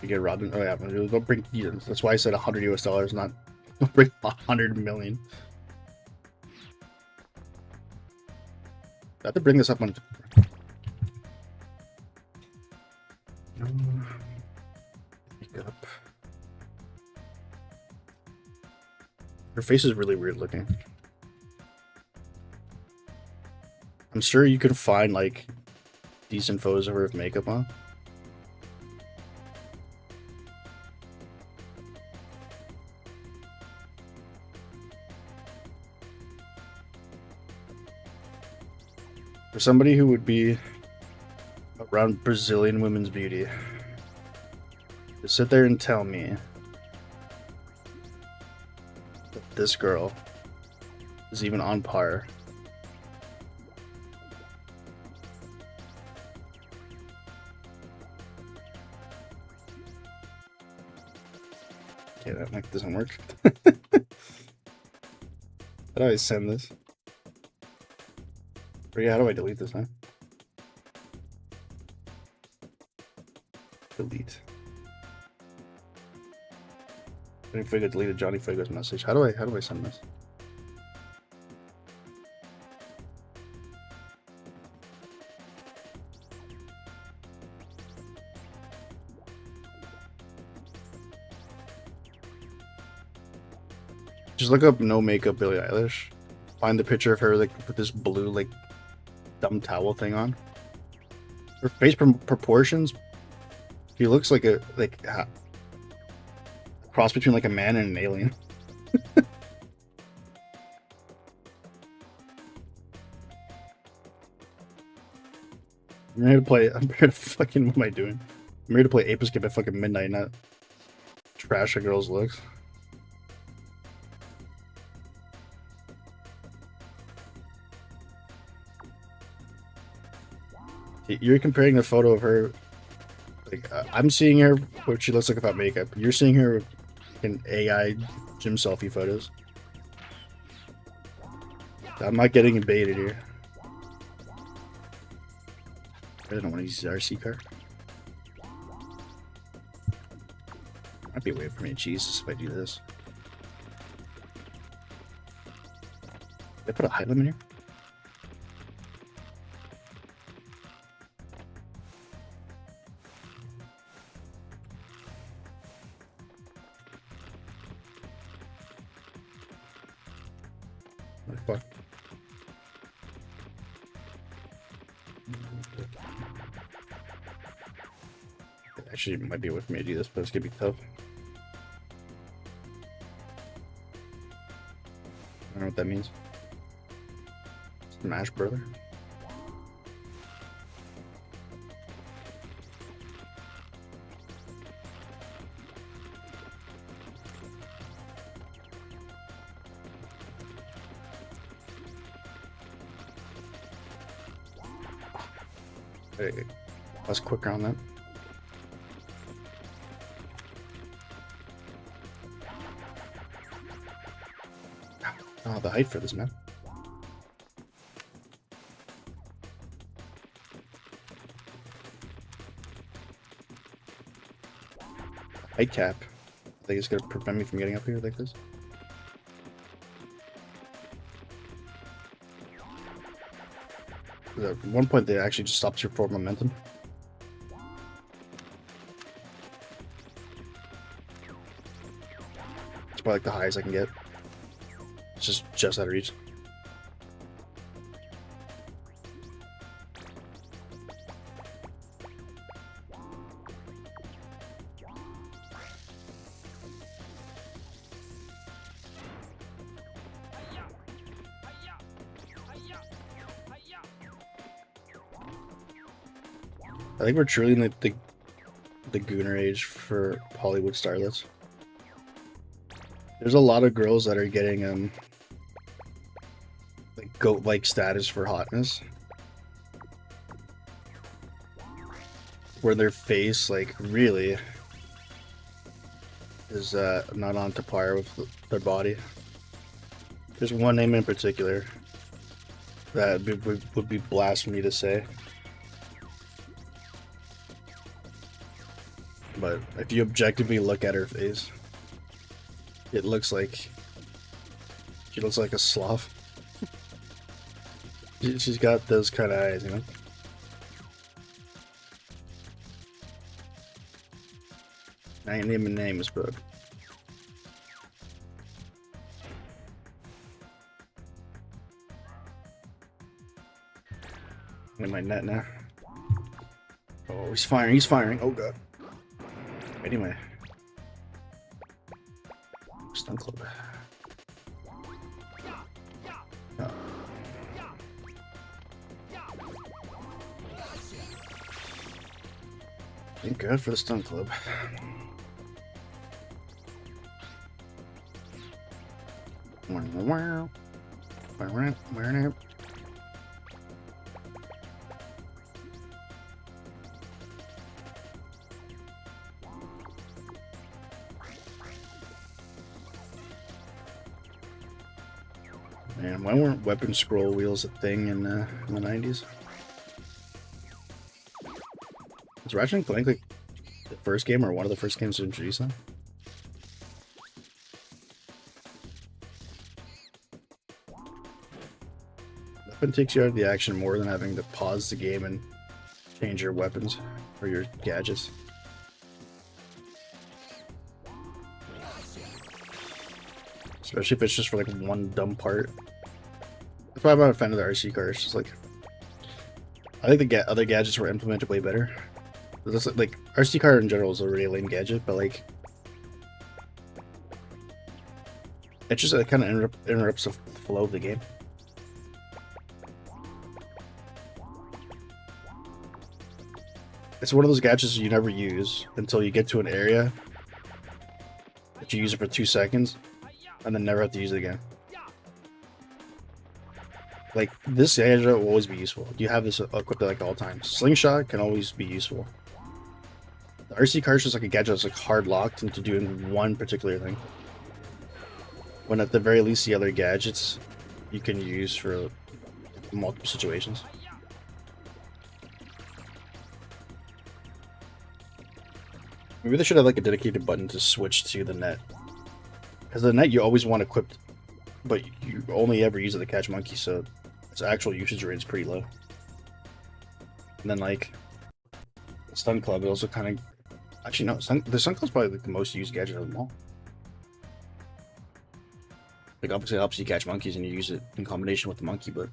You get robbed. Oh yeah, don't bring. That's why I said $100 US, not don't bring 100 million. I have to bring this up on. Pick up. Her face is really weird looking. I'm sure you can find like decent photos of her with makeup on. For somebody who would be around Brazilian women's beauty, to sit there and tell me that this girl is even on par. Okay, that mic doesn't work. How do I send this? Or yeah, how do I delete this, huh? Delete. Johnny Fuego deleted Johnny Fuego's message. How do I send this? Just look up no makeup Billie Eilish. Find the picture of her like with this blue like dumb towel thing on. Her face proportions. She looks like a cross between like a man and an alien. I'm here to play. I'm here to fucking. What am I doing? I'm here to play Ape Escape at fucking midnight, not trash a girl's looks. You're comparing the photo of her. Like I'm seeing her what she looks like without makeup. You're seeing her in AI gym selfie photos. I'm not getting baited here. I don't want to use the RC car. Might be a way for me to cheese if I do this. Did I put a height limit here? What the fuck? Actually, it might be a way for me to do this, but it's gonna be tough. I don't know what that means. Smash brother. Hey, I was quicker on that. Oh, the height for this, man. Height cap. I think it's gonna prevent me from getting up here like this. At one point, they actually just stopped your forward momentum. It's probably like the highest I can get. It's just out of reach. I think we're truly in the gooner age for Hollywood starlets. There's a lot of girls that are getting like goat-like status for hotness, where their face like really is not on to par with their body. There's one name in particular that would be blasphemy to say. But if you objectively look at her face, it looks like she looks like a sloth. She's got those kind of eyes, you know. I ain't naming names, but in my net now. Oh, he's firing! He's firing! Oh god. Anyway, stun club. Oh. Thank God for the stun club. Man, why weren't weapon scroll wheels a thing in the 90s? Was Ratchet and Clank like the first game or one of the first games to introduce them? Weapon takes you out of the action more than having to pause the game and change your weapons or your gadgets. Especially if it's just for like one dumb part. That's why I'm not a fan of the RC car. It's just like, I think the other gadgets were implemented way better. That's like RC car in general is a really lame gadget, but like it just kind of interrupts the flow of the game. It's one of those gadgets you never use until you get to an area that you use it for 2 seconds and then never have to use it again. Like, this gadget will always be useful. You have this equipped at like all times. Slingshot can always be useful. The RC car is just like a gadget that's like hard locked into doing one particular thing. When at the very least the other gadgets you can use for multiple situations. Maybe they should have like a dedicated button to switch to the net. Because the net you always want equipped, but you only ever use it to catch monkeys, so its actual usage rate is pretty low. And then like the stun club is also kind of actually no, the stun club's probably like the most used gadget of them all. Like obviously it helps you catch monkeys and you use it in combination with the monkey, but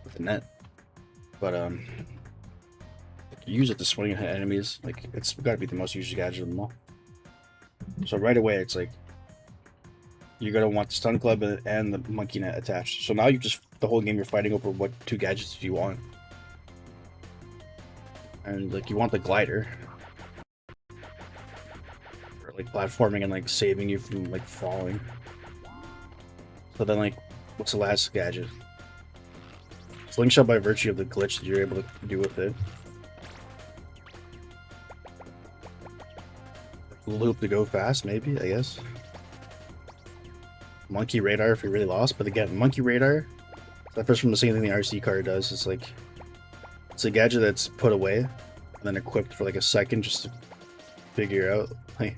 with the net. But you use it to swing at enemies. Like it's got to be the most used gadget of them all. So right away it's like you're gonna want the stun club and the monkey net attached. So now you just the whole game you're fighting over what two gadgets do you want. And like you want the glider for like platforming and like saving you from like falling. So then like what's the last gadget? Slingshot by virtue of the glitch that you're able to do with it. Loop to go fast, maybe, I guess. Monkey radar if you're really lost, but again, monkey radar, that first from the same thing the RC card does. It's like it's a gadget that's put away and then equipped for like a second just to figure out like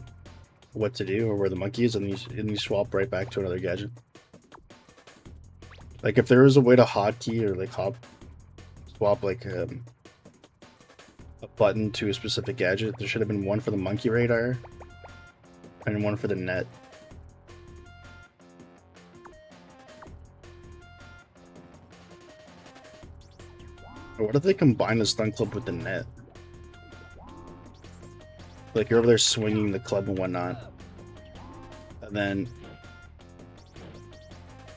what to do or where the monkey is, and you swap right back to another gadget. Like if there was a way to hotkey or like swap like a button to a specific gadget, there should have been one for the monkey radar and one for the net. Or what if they combine the stun club with the net? Like you're over there swinging the club and whatnot, and then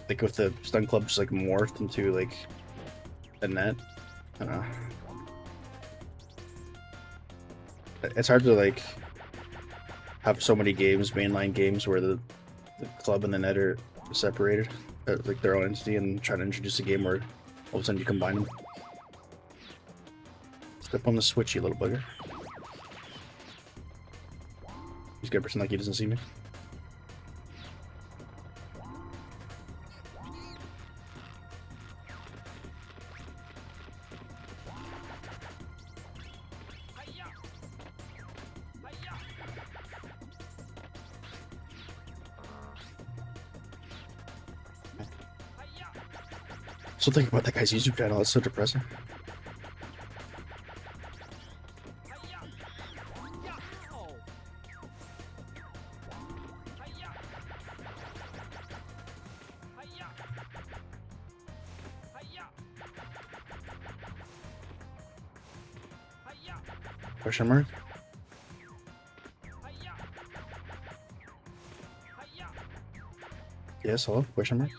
like with the stun club just like morphed into like a net. I don't know. It's hard to like have so many games, mainline games, where the club and the net are separated, like their own entity, and try to introduce a game where all of a sudden you combine them. Step on the switch, you little bugger. He's gonna pretend like he doesn't see me. So think about that guy's YouTube channel, it's so depressing. Question mark? Yes, hello? Question mark?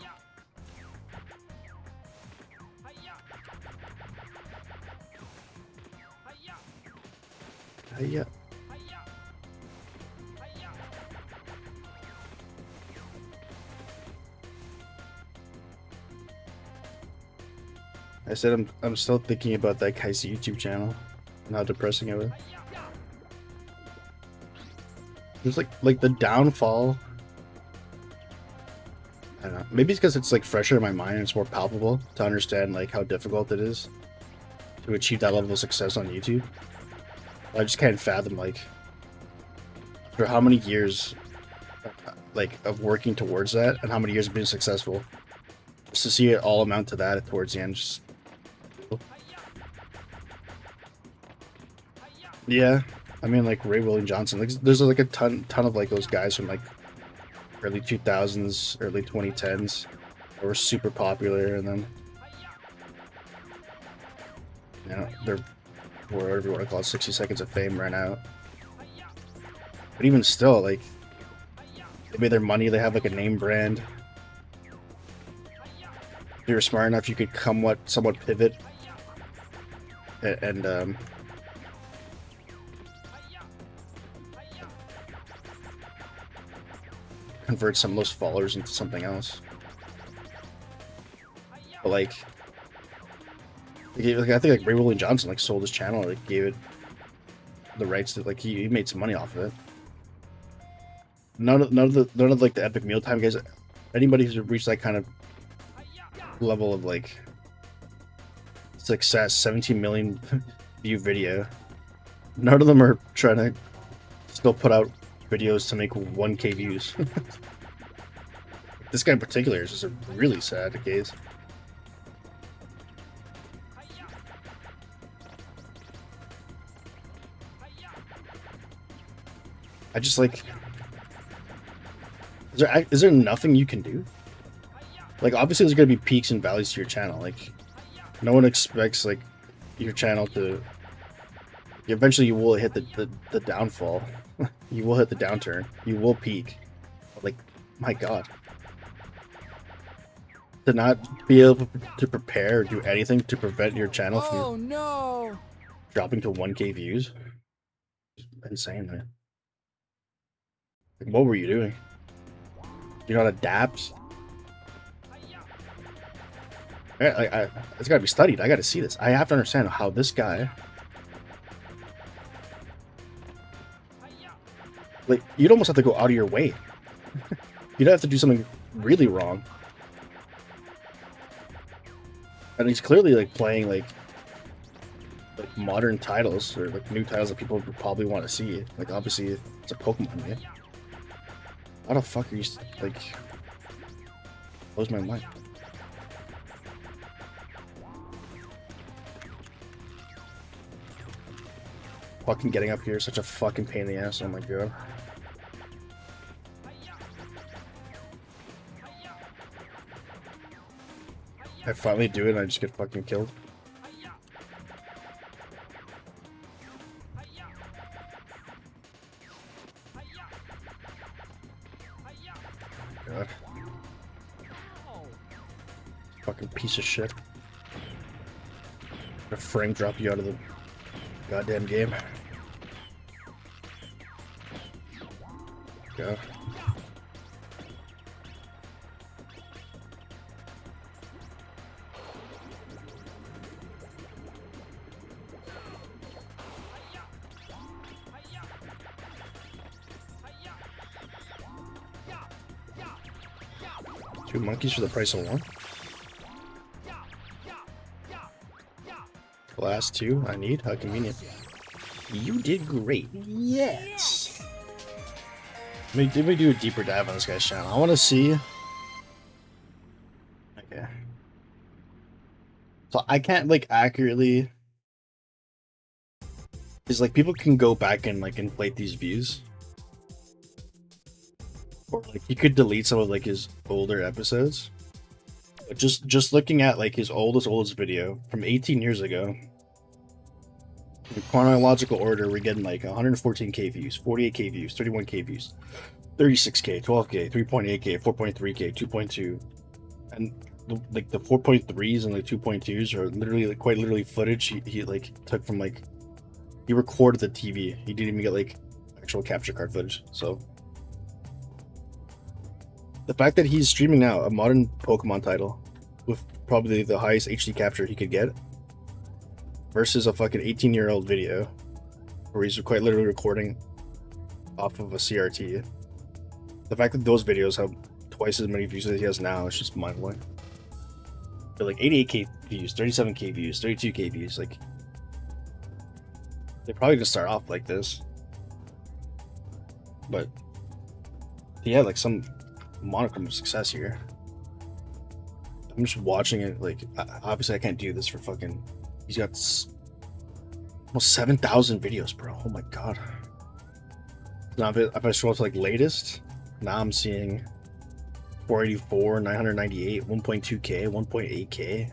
Yeah. I said I'm still thinking about that guy's YouTube channel and how depressing it was. It's like the downfall. I don't know. Maybe it's because it's like fresher in my mind and it's more palpable to understand like how difficult it is to achieve that level of success on YouTube. I just can't fathom like for how many years like of working towards that and how many years of being successful, just to see it all amount to that towards the end. Just... yeah, I mean like Ray William Johnson, like there's like a ton of like those guys from like early 2000s, early 2010s that were super popular, and then you know they're, or whatever you want to call it, 60 seconds of fame ran out. But even still, like, they made their money, they have like a name brand. If you're smart enough, you could somewhat pivot and convert some of those followers into something else. But like I think like Ray William Johnson like sold his channel, like gave it the rights to like he made some money off of it. None of like the Epic Mealtime guys, anybody who's reached that kind of level of like success, 17 million view video. None of them are trying to still put out videos to make 1K views. This guy in particular is just a really sad case. I just like... Is there nothing you can do? Like, obviously there's gonna be peaks and valleys to your channel. Like, no one expects, like, your channel to... Eventually you will hit the downfall. You will hit the downturn. You will peak. Like, my god. To not be able to prepare or do anything to prevent your channel from no! dropping to 1K views. Insane, man. Like, what were you doing? You not adapt? It's gotta be studied. I gotta see this. I have to understand how this guy... Like, you'd almost have to go out of your way. You'd have to do something really wrong. And he's clearly, like, playing, like modern titles, or, like, new titles that people would probably want to see. Like, obviously, it's a Pokemon game. How the fuck are you, like... Blows my mind. Fucking getting up here is such a fucking pain in the ass, oh my god. I finally do it and I just get fucking killed. God. Fucking piece of shit. A frame drop you out of the goddamn game. God. Two monkeys for the price of one? The last two I need? How convenient. You did great. Yes! Did we do a deeper dive on this guy's channel? I want to see... Okay. So I can't, like, accurately... Because, like, people can go back and, like, inflate these views. Or, like, he could delete some of, like, his older episodes. But just looking at, like, his oldest video from 18 years ago. In chronological order, we're getting, like, 114k views, 48k views, 31k views, 36k, 12k, 3.8k, 4.3k, 2.2. And, like, the 4.3s and the 2.2s are literally, like, quite literally footage he like, took from, like... He recorded the TV. He didn't even get, like, actual capture card footage, so... The fact that he's streaming now a modern Pokemon title with probably the highest HD capture he could get versus a fucking 18-year-old video where he's quite literally recording off of a CRT. The fact that those videos have twice as many views as he has now is just mind-blowing. They're like 88k views, 37k views, 32k views. Like, they probably just start off like this. But he had like some monochrome of success here. I'm just watching it, like, obviously I can't do this for fucking... He's got almost 7,000 videos, bro. Oh my god. Now if I scroll to, like, latest, now I'm seeing 484, 998, 1.2k, 1.8k.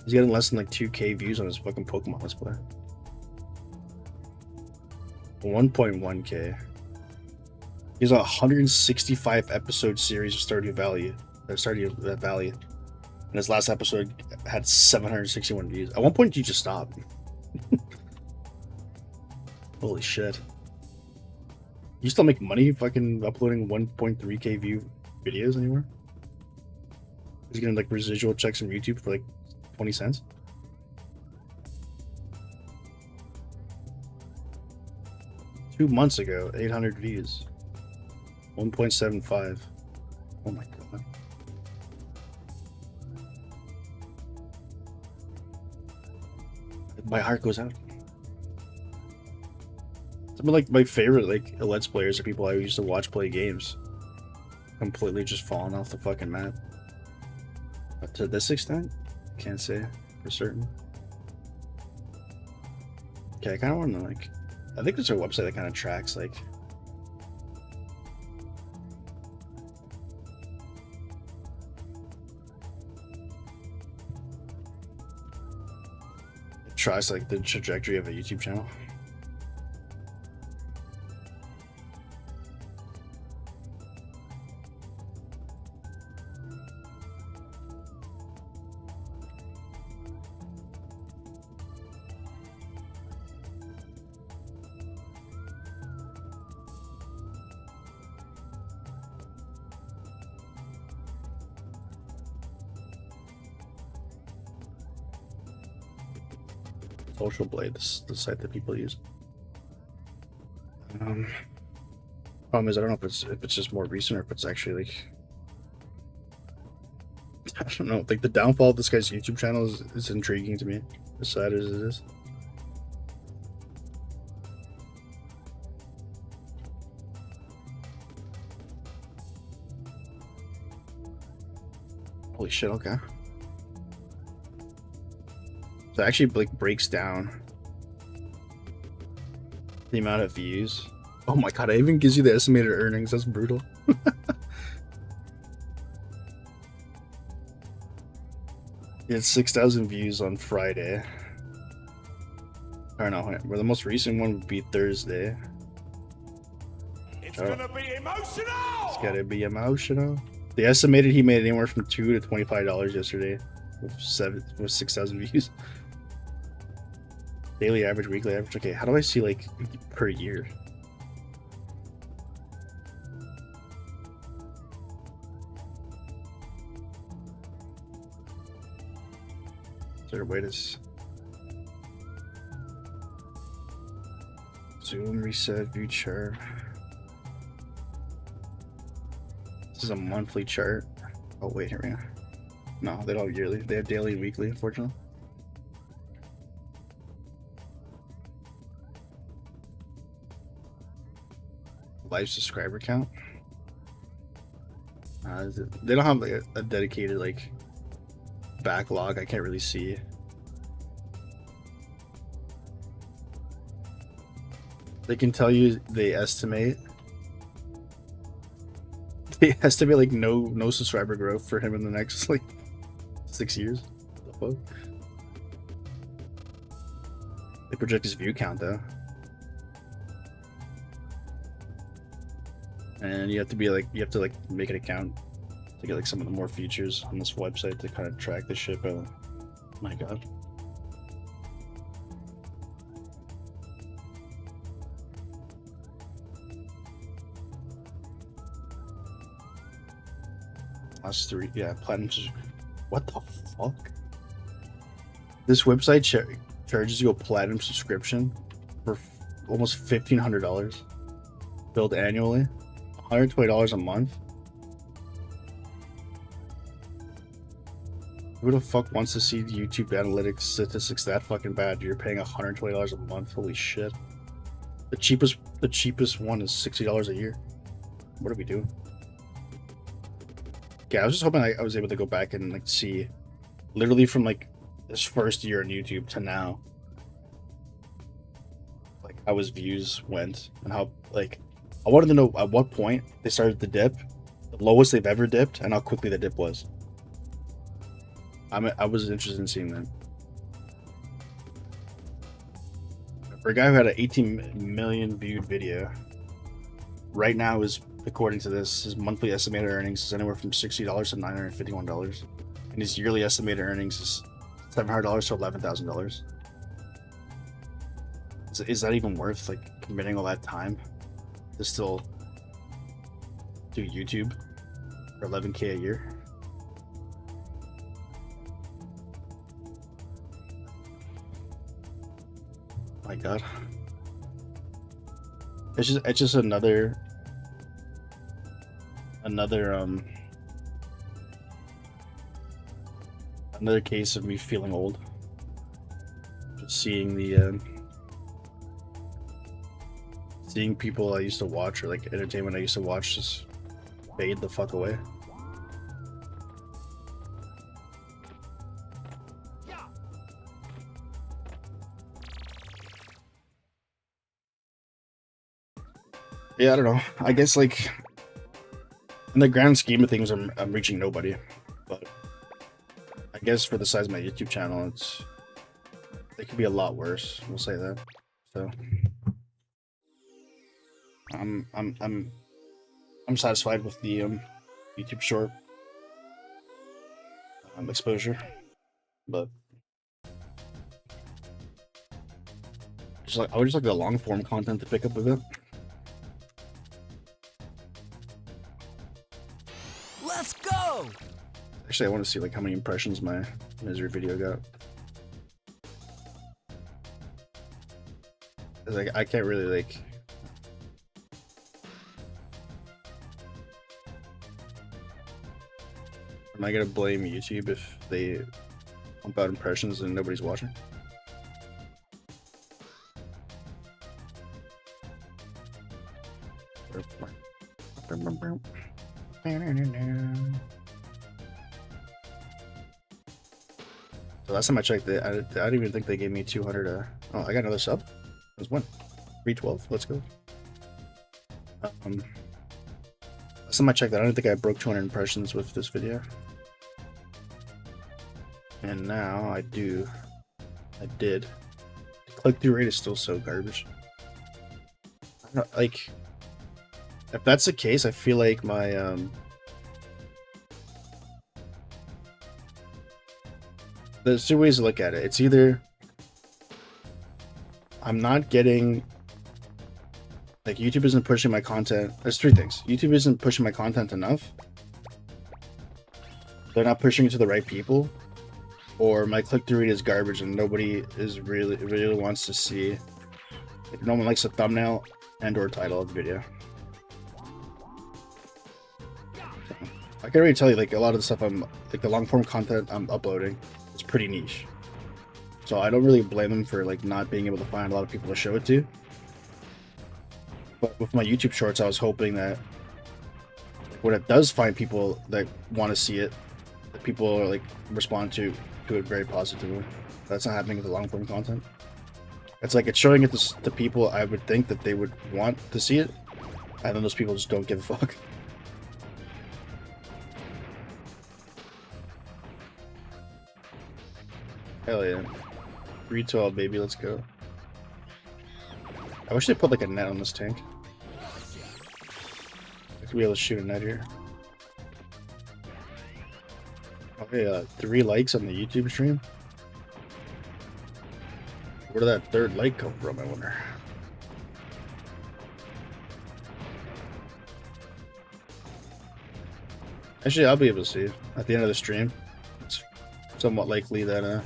He's getting less than, like, 2k views on his fucking Pokemon Let's Play. 1.1k. He's a 165 episode series of Stardew Valley. And his last episode had 761 views. At one point, you just stopped. Holy shit. You still make money fucking uploading 1.3k view videos anymore? He's getting like residual checks from YouTube for like 20 cents. Two months ago, 800 views. 1.75. Oh my god. My heart goes out. Some of like my favorite like Let's Players are people I used to watch play games. Completely just falling off the fucking map. But to this extent, can't say for certain. Okay, I kind of want to like. I think there's a website that kind of tracks like. It tracks like the trajectory of a YouTube channel. Social Blade, this is the site that people use. Problem is, I don't know if it's just more recent or if it's actually like I don't know. Like the downfall of this guy's YouTube channel is intriguing to me, as sad as it is. Holy shit! Okay. So it actually like breaks down the amount of views. Oh my god, it even gives you the estimated earnings. That's brutal. It's 6,000 views on Friday. I don't know, where the most recent one would be Thursday. It's gonna be emotional! It's gotta be emotional. They estimated he made anywhere from $2 to $25 yesterday with 6,000 views. Daily average, weekly average. Okay, how do I see like per year? Is there a way to zoom, reset, view chart? This is a monthly chart. Oh wait, here we go. No, they don't have yearly. They have daily and weekly, unfortunately. Live subscriber count. They don't have like a dedicated like backlog. I can't really see. They can tell you they estimate like no subscriber growth for him in the next like 6 years. What the fuck? They project his view count though. And you have to make an account to get like some of the more features on this website to kind of track the shit. But my god. Last 3, yeah, platinum. What the fuck? This website charges you a platinum subscription for almost $1,500, billed annually. $120 a month. Who the fuck wants to see YouTube analytics statistics that fucking bad? You're paying $120 a month. Holy shit. The cheapest one is $60 a year. What are we doing? Yeah, I was just hoping I was able to go back and like see literally from like this first year on YouTube to now, like how his views went and how like I wanted to know at what point they started to dip, the lowest they've ever dipped, and how quickly the dip was. I was interested in seeing that. For a guy who had an 18 million viewed video, right now is, according to this, his monthly estimated earnings is anywhere from $60 to $951, and his yearly estimated earnings is $700 to $11,000. Is that even worth like committing all that time to still do YouTube for $11K a year? My god. It's just another case of me feeling old. seeing the seeing people I used to watch, or like entertainment I used to watch, just fade the fuck away. Yeah, I don't know. I guess like in the grand scheme of things, I'm reaching nobody, but I guess for the size of my YouTube channel, it could be a lot worse. We'll say that. So I'm satisfied with the YouTube short exposure, but I would just like the long form content to pick up a bit. Let's go! Actually, I want to see like how many impressions my misery video got. 'Cause, like, I can't really like. Am I gonna blame YouTube if they pump out impressions and nobody's watching? The last time I checked it, I didn't even think they gave me 200. Oh, I got another sub. There's one. 312. Let's go. Last time I checked that, I don't think I broke 200 impressions with this video. And now I do. I did. The click-through rate is still so garbage. I don't know, like, if that's the case, I feel like my there's two ways to look at it. It's either I'm not getting, like, YouTube isn't pushing my content. There's three things. YouTube isn't pushing my content enough. They're not pushing it to the right people, or my click-through rate is garbage and nobody is really wants to see. Like, no one likes the thumbnail and or title of the video. I can already tell you, like, a lot of the stuff like the long form content I'm uploading is pretty niche. So I don't really blame them for like not being able to find a lot of people to show it to. But with my YouTube shorts, I was hoping that when it does find people that want to see it, that people are like respond to it very positively. That's not happening with the long form content. It's like it's showing it to people I would think that they would want to see it, and then those people just don't give a fuck. Hell yeah. 312, baby, let's go. I wish they put like a net on this tank. I could be able to shoot a net here. Okay, 3 likes on the YouTube stream. Where did that third like come from, I wonder? Actually, I'll be able to see it at the end of the stream. It's somewhat likely that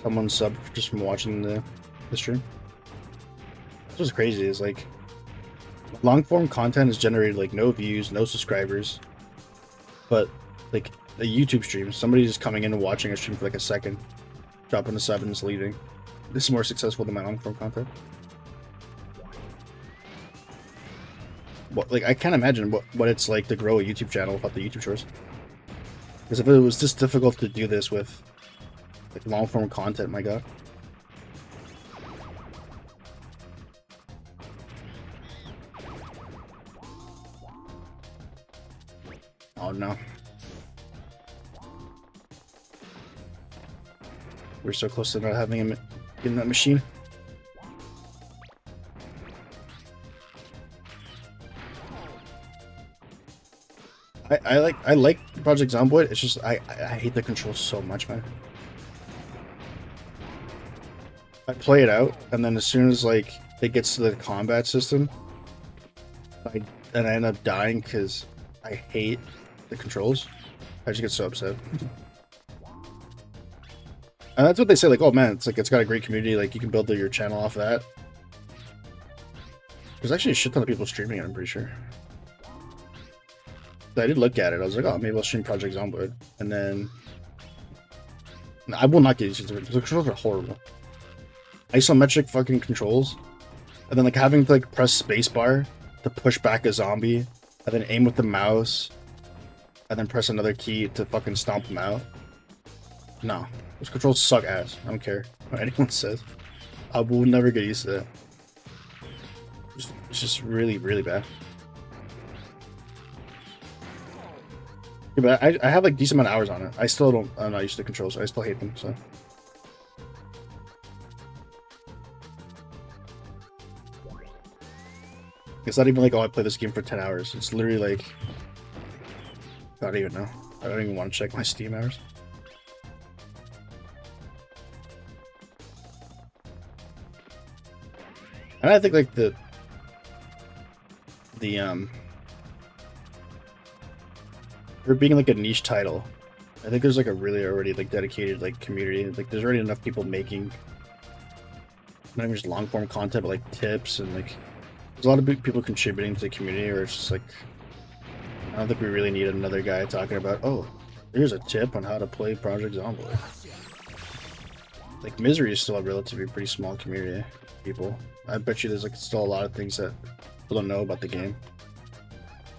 someone subbed just from watching the stream. That's what's crazy is like long form content is generated like no views, no subscribers, but like a YouTube stream, somebody just coming in and watching a stream for like a second, dropping a sub and just leaving. This is more successful than my long form content. Like I can't imagine what it's like to grow a YouTube channel without the YouTube shorts. Because if it was this difficult to do this with like long form content, my god. Oh no. We're so close to not having him in that machine. I like Project Zomboid. It's just I hate the controls so much, man. I play it out, and then as soon as like it gets to the combat system, I end up dying because I hate the controls. I just get so upset. And that's what they say, like, oh man, it's like it's got a great community, like you can build your channel off of that. There's actually a shit ton of people streaming it, I'm pretty sure. I did look at it, I was like, oh, maybe I'll stream Project Zomboid. And then I will not get used to it. The controls are horrible. isometric fucking controls, and then like having to like press spacebar to push back a zombie, and then aim with the mouse, and then press another key to fucking stomp them out. No, those controls suck ass. I don't care what anyone says. I will never get used to that. It's just really, really bad. Yeah, but I have like decent amount of hours on it. I still don't. I'm not used to the controls. I still hate them. So. It's not even like, oh, I play this game for 10 hours. It's literally like, I don't even know. I don't even want to check my Steam hours. And I think like for being like a niche title, I think there's like a really already like dedicated like community. Like there's already enough people making not even just long form content, but like tips and like there's a lot of big people contributing to the community. Or it's just like I don't think we really need another guy talking about, oh, here's a tip on how to play Project Zomboid. Like Misery is still a relatively pretty small community of people. I bet you there's like still a lot of things that people don't know about the game.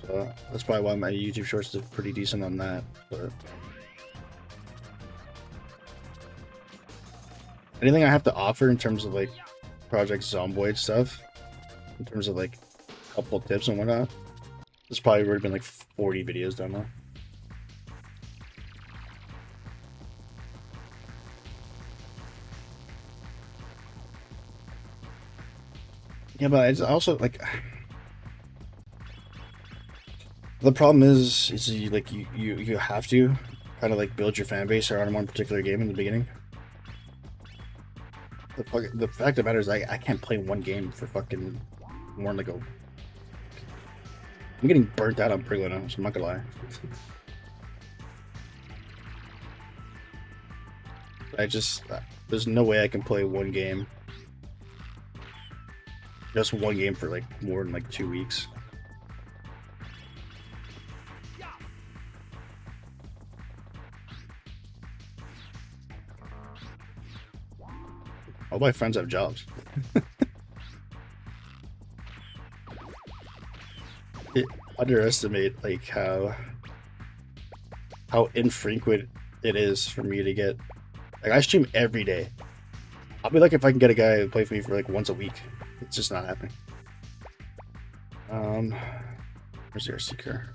So that's probably why my YouTube shorts did pretty decent on that. But anything I have to offer in terms of like Project Zomboid stuff, in terms of like helpful tips and whatnot, there's probably already been like 40 videos done now. Yeah, but it's also like the problem is you like you have to kind of like build your fan base around one particular game in the beginning. The fact of the matter is I can't play one game for fucking more than like a. I'm getting burnt out on Prigla now, so I'm not gonna lie. There's no way I can play one game. Just one game for like more than like 2 weeks. All my friends have jobs. It underestimate like how infrequent it is for me to get. Like I stream every day. I'll be like if I can get a guy to play for me for like once a week. It's just not happening. Where's the RC car?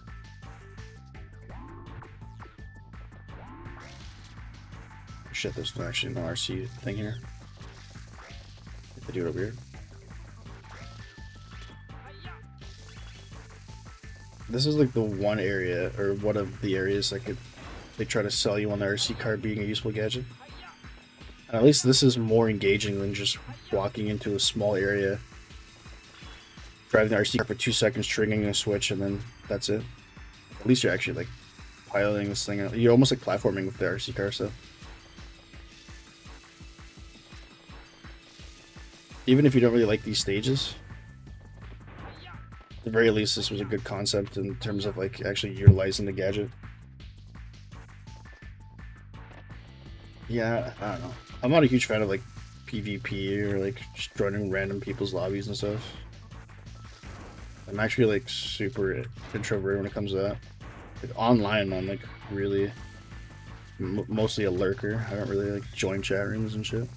Shit, there's actually no RC thing here. I do it over here. This is like the one area, or one of the areas that they try to sell you on the RC car being a useful gadget. And at least this is more engaging than just walking into a small area, driving the RC car for 2 seconds, triggering a switch, and then that's it. At least you're actually like piloting this thing out. You're almost like platforming with the RC car stuff. Even if you don't really like these stages, at the very least this was a good concept in terms of like actually utilizing the gadget. Yeah, I don't know. I'm not a huge fan of like PvP or like just joining random people's lobbies and stuff. I'm actually like super introverted when it comes to that. Like online, I'm like really mostly a lurker. I don't really like join chat rooms and shit.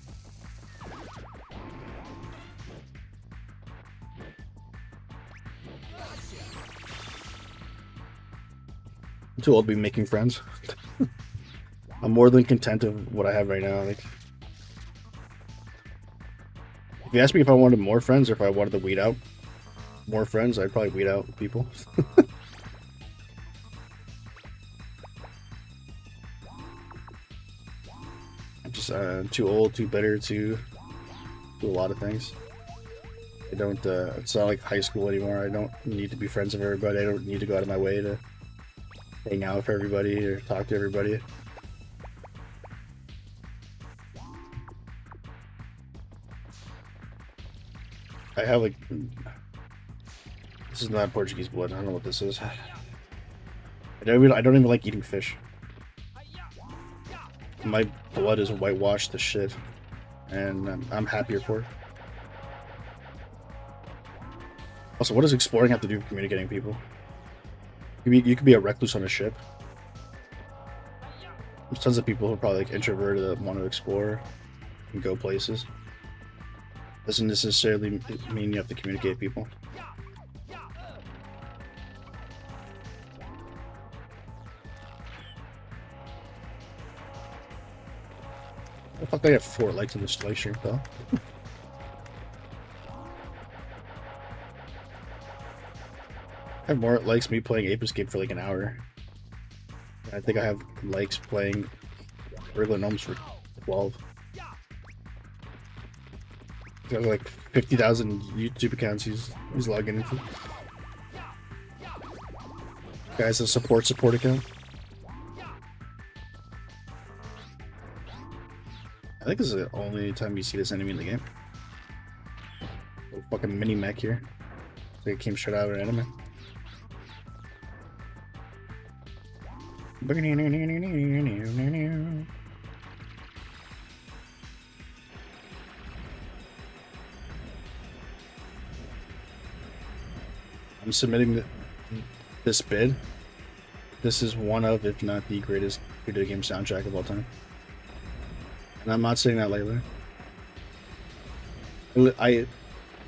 I'm too old to be making friends. I'm more than content of what I have right now. Like, if you ask me if I wanted more friends or if I wanted to weed out more friends, I'd probably weed out people. I'm just too old, too bitter to do a lot of things. I don't. It's not like high school anymore. I don't need to be friends with everybody. I don't need to go out of my way to hang out with everybody or talk to everybody. I have like, this is not Portuguese blood. I don't know what this is. I don't even like eating fish. My blood is whitewashed to shit. and I'm happier for it. Also, what does exploring have to do with communicating people? You could be a recluse on a ship. There's tons of people who are probably like introverted that want to explore and go places. Doesn't necessarily mean you have to communicate with people. I thought they have 4 likes in this live stream, though. I have more likes me playing Ape Escape for like an hour. I think I have likes playing Regular Gnomes for 12. I have like 50,000 YouTube accounts he's logging into. Guys, a support account. I think this is the only time you see this enemy in the game. Little fucking mini mech here. Like it came straight out of an anime. I'm submitting this bid. This is one of, if not the greatest video game soundtrack of all time. And I'm not saying that lightly.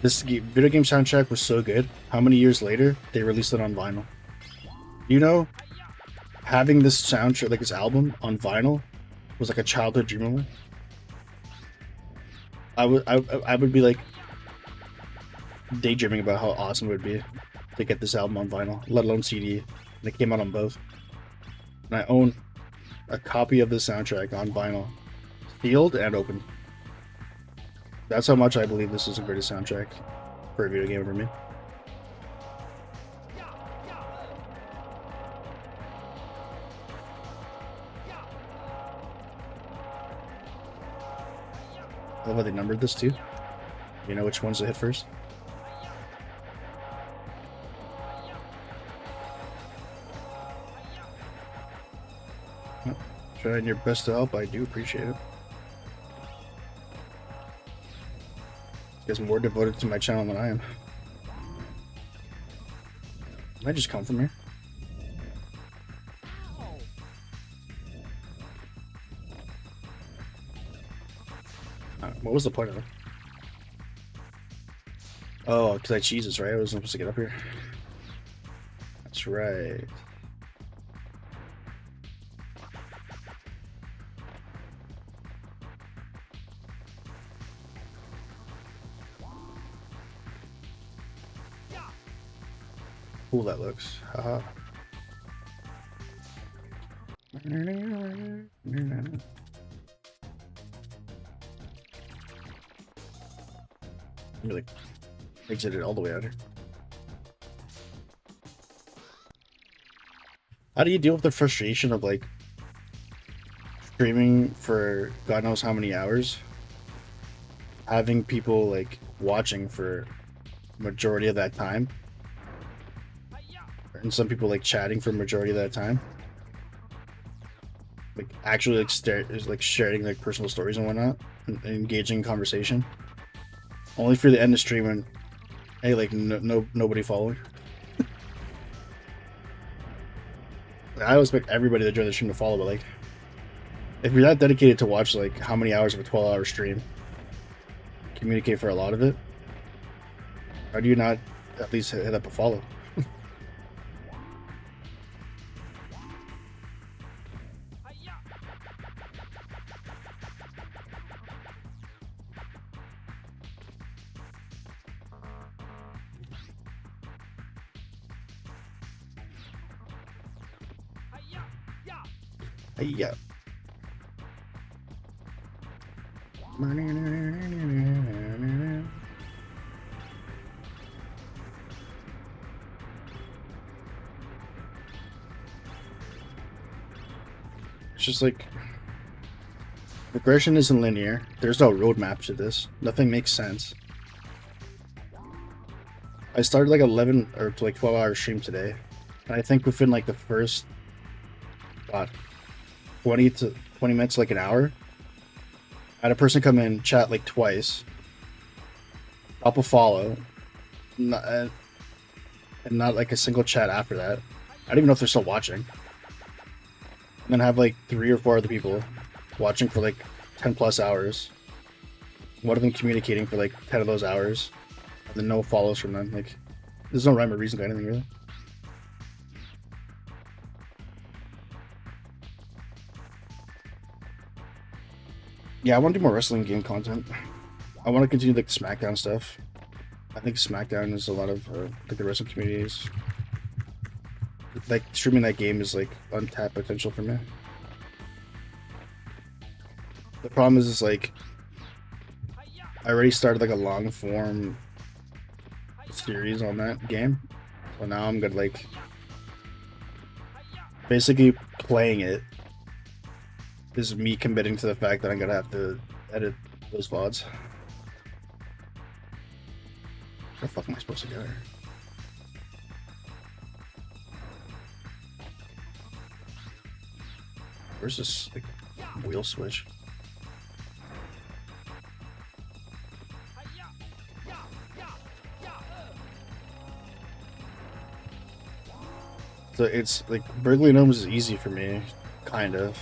This video game soundtrack was so good. How many years later they released it on vinyl? You know, having this soundtrack, like this album, on vinyl was like a childhood dream of mine. I would be like daydreaming about how awesome it would be to get this album on vinyl, let alone CD. And it came out on both. And I own a copy of the soundtrack on vinyl, sealed and open. That's how much I believe this is the greatest soundtrack for a video game for me. I love how they numbered this too. You know which ones to hit first? Trying your best to help, I do appreciate it. You guys are more devoted to my channel than I am. Can I just come from here? What was the point of it? Oh, because I cheeses, right? I wasn't supposed to get up here. That's right. Cool that looks. Haha. Really exited all the way out here. How do you deal with the frustration of like streaming for God knows how many hours, having people like watching for majority of that time, and some people like chatting for majority of that time, like actually like sharing like personal stories and whatnot, and engaging in conversation, only for the end of stream and hey, like nobody following. I always expect everybody to join the stream to follow, but like if you're that dedicated to watch like how many hours of a 12-hour stream, communicate for a lot of it, how do you not at least hit up a follow? Yeah. It's just like progression isn't linear. There's no roadmap to this. Nothing makes sense. I started like 11 or like 12-hour stream today, and I think within like the first 20 minutes, like an hour, I had a person come in, chat like twice, drop a follow, and not like a single chat after that. I don't even know if they're still watching. And then have like 3 or 4 other people watching for like 10 plus hours. One of them communicating for like 10 of those hours. And then no follows from them. Like, there's no rhyme or reason to anything really. Yeah, I want to do more wrestling game content. I want to continue like the SmackDown stuff. I think SmackDown is a lot of like the wrestling communities. Like streaming that game is like untapped potential for me. The problem is like I already started like a long form series on that game, so now I'm gonna like basically playing it is me committing to the fact that I'm gonna have to edit those VODs. Where the fuck am I supposed to go here? Where's this like wheel switch? So it's like Burglary Gnomes is easy for me, kind of,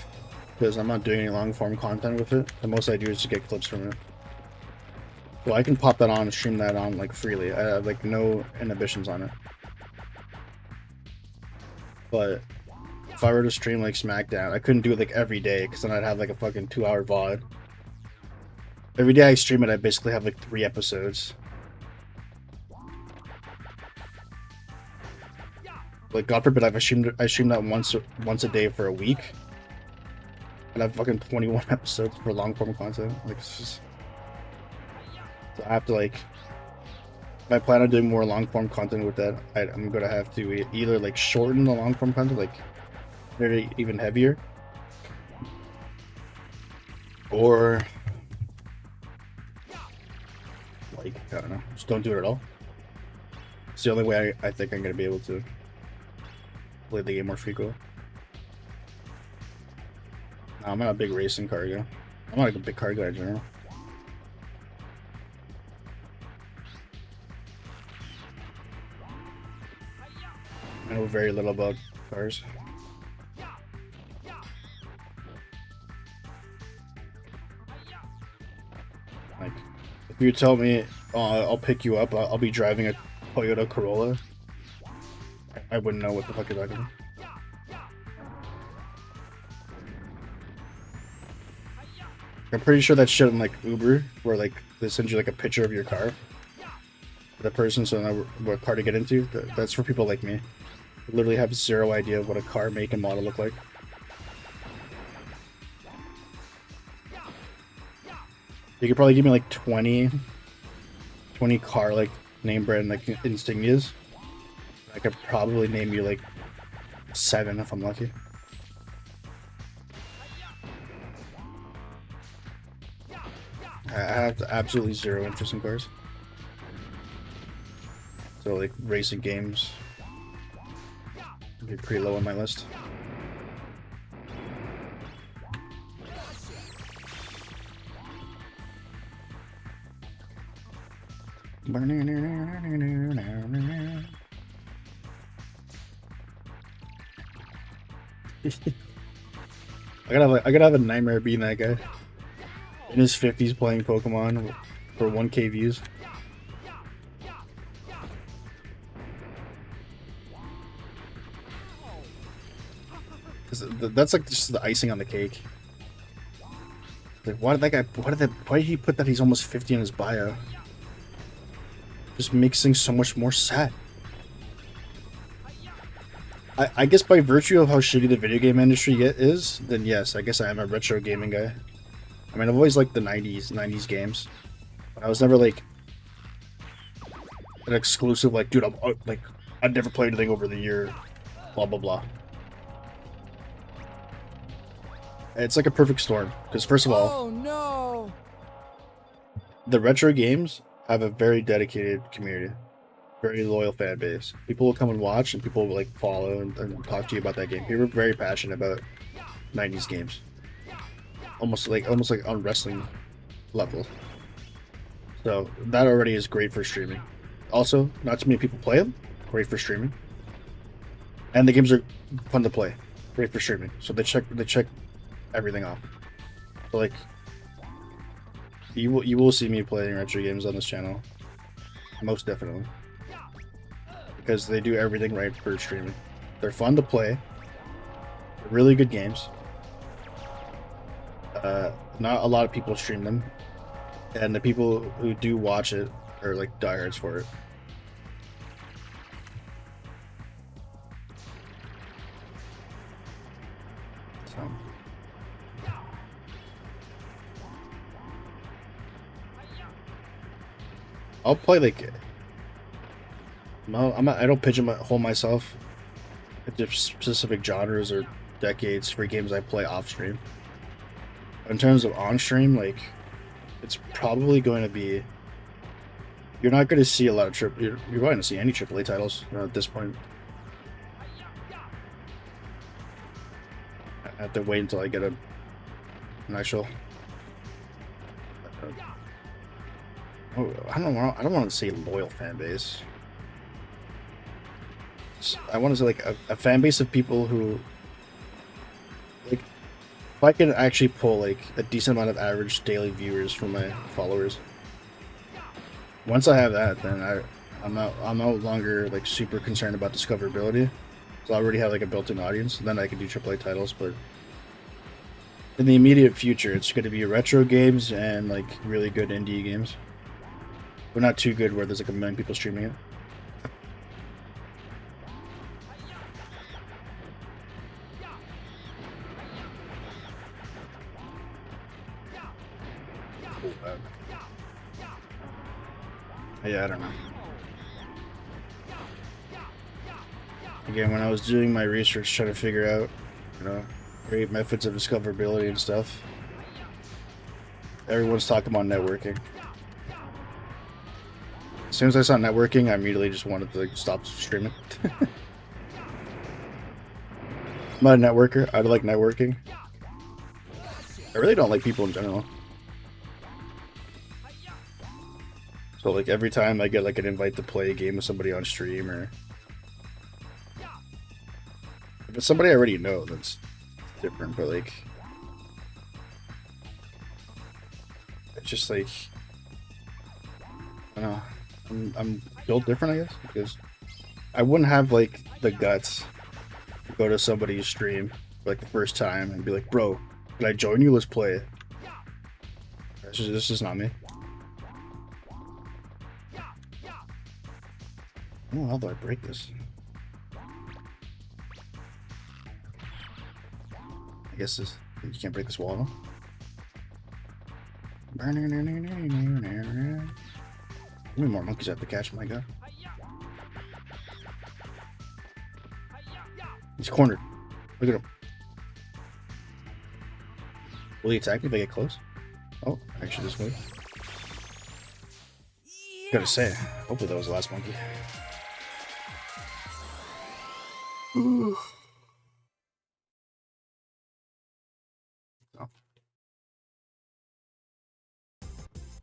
because I'm not doing any long form content with it. The most I do is to get clips from it. So I can pop that on and stream that on like freely. I have like no inhibitions on it. But if I were to stream like SmackDown, I couldn't do it like every day because then I'd have like a fucking 2-hour VOD. Every day I stream it, I basically have like 3 episodes. Like God forbid, I stream that once a day for a week, and I have fucking 21 episodes for long form content. Like it's just, so I have to like, if I plan on doing more long form content with that, I'm gonna have to either like shorten the long form content, like very even heavier, or like I don't know, just don't do it at all. It's the only way I think I'm gonna be able to play the game more frequently. No, I'm not a big racing car guy. I'm not like a big car guy in general. I know very little about cars. Like, if you tell me, I'll pick you up, I'll be driving a Toyota Corolla, I wouldn't know what the fuck you're talking about. I'm pretty sure that shit in like Uber, where like they send you like a picture of your car, the person, so they know what car to get into. That's for people like me. I literally have zero idea of what a car make and model look like. You could probably give me like 20 car like name brand like insignias. I could probably name you like 7 if I'm lucky. I have absolutely zero interest in cars. So like racing games would be pretty low on my list. I gotta have a nightmare being that guy in his 50s playing Pokemon for 1K views. That's like just the icing on the cake. Like, why did that guy? Why did he put that he's almost 50 in his bio? Just makes things so much more sad. I guess by virtue of how shitty the video game industry is, then yes, I guess I am a retro gaming guy. I mean, I've always liked the 90s games. But I was never like an exclusive, like, dude, I'd never played anything over the year, blah, blah, blah. It's like a perfect storm, because first of all, Oh no! the retro games have a very dedicated community. Very loyal fan base. People will come and watch, and people will like follow and talk to you about that game. People are very passionate about 90s games. Almost like on wrestling levels. So that already is great for streaming. Also, not too many people play them. Great for streaming. And the games are fun to play. Great for streaming. So they check everything off. So like you will see me playing retro games on this channel. Most definitely. Because they do everything right for streaming. They're fun to play. They're really good games. Not a lot of people stream them. And the people who do watch it are like diehards for it. So. I'll play like... No, I don't pigeonhole myself into specific genres or decades for games I play off stream. In terms of on stream, like, it's probably going to be... You're not going to see a lot of you're not going to see any AAA titles at this point. I have to wait until I get an actual... I don't want to say loyal fan base. I want to say like a fan base of people who, like, if I can actually pull like a decent amount of average daily viewers from my followers. Once I have that, then I'm no longer like super concerned about discoverability. So I already have like a built-in audience. Then I can do AAA titles, but in the immediate future, it's going to be retro games and like really good indie games. But not too good where there's like a million people streaming it. Yeah, I don't know. Again, when I was doing my research trying to figure out, you know, great methods of discoverability and stuff, everyone's talking about networking. As soon as I saw networking, I immediately just wanted to like stop streaming. I'm not a networker. I like networking. I really don't like people in general. So like every time I get like an invite to play a game with somebody on stream, or if it's somebody I already know, that's different. But like, it's just like, I don't know. I'm built different, I guess, because I wouldn't have like the guts to go to somebody's stream for, like the first time and be like, "Bro, can I join you? Let's play." This is not me. Oh, how do I break this? I guess this, you can't break this wall. How many more monkeys I have to catch? My God. He's cornered. Look at him. Will he attack me if I get close? Oh, actually this way. Gotta say, hopefully that was the last monkey. Ooh. Oh.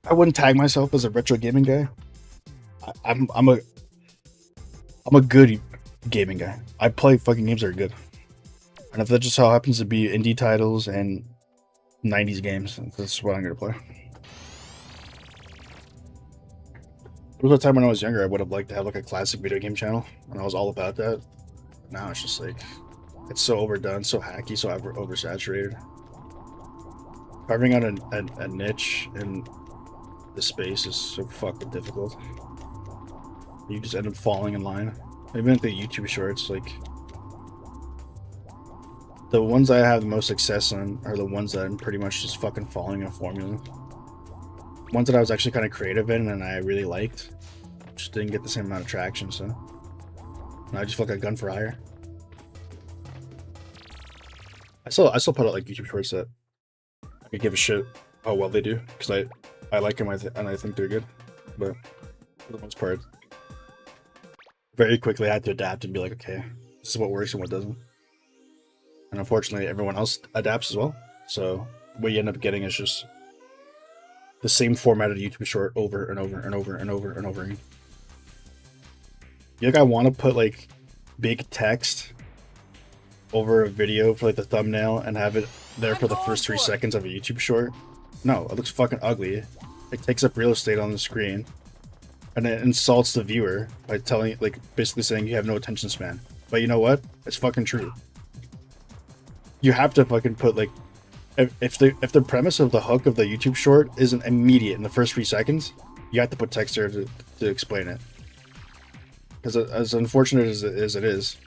I wouldn't tag myself as a retro gaming guy. I'm a good gaming guy. I play fucking games that are good. And if that just so happens to be indie titles and 90s games, that's what I'm gonna play. There was a time when I was younger I would have liked to have like a classic video game channel, and I was all about that. Now it's just like, it's so overdone, so hacky, so oversaturated. Carving out a niche in the space is so fucking difficult. You just end up falling in line. Even with the YouTube shorts, like, the ones I have the most success on are the ones that I'm pretty much just fucking following a formula. Ones that I was actually kind of creative in and I really liked, just didn't get the same amount of traction, so I just feel like a gun for hire. I still put out like YouTube shorts that I could give a shit how well they do, because I like them and I think they're good, but for the most part, very quickly I had to adapt and be like, okay, this is what works and what doesn't. And unfortunately, everyone else adapts as well. So what you end up getting is just the same format of YouTube short over and over and over and over and over again. You think I want to put like big text over a video for like the thumbnail and have it there for the first 3 seconds of a YouTube short? No, it looks fucking ugly. It takes up real estate on the screen, and it insults the viewer by telling, like, basically saying you have no attention span. But you know what? It's fucking true. You have to fucking put like, if the premise of the hook of the YouTube short isn't immediate in the first 3 seconds, you have to put text there to explain it. Because as unfortunate as it is,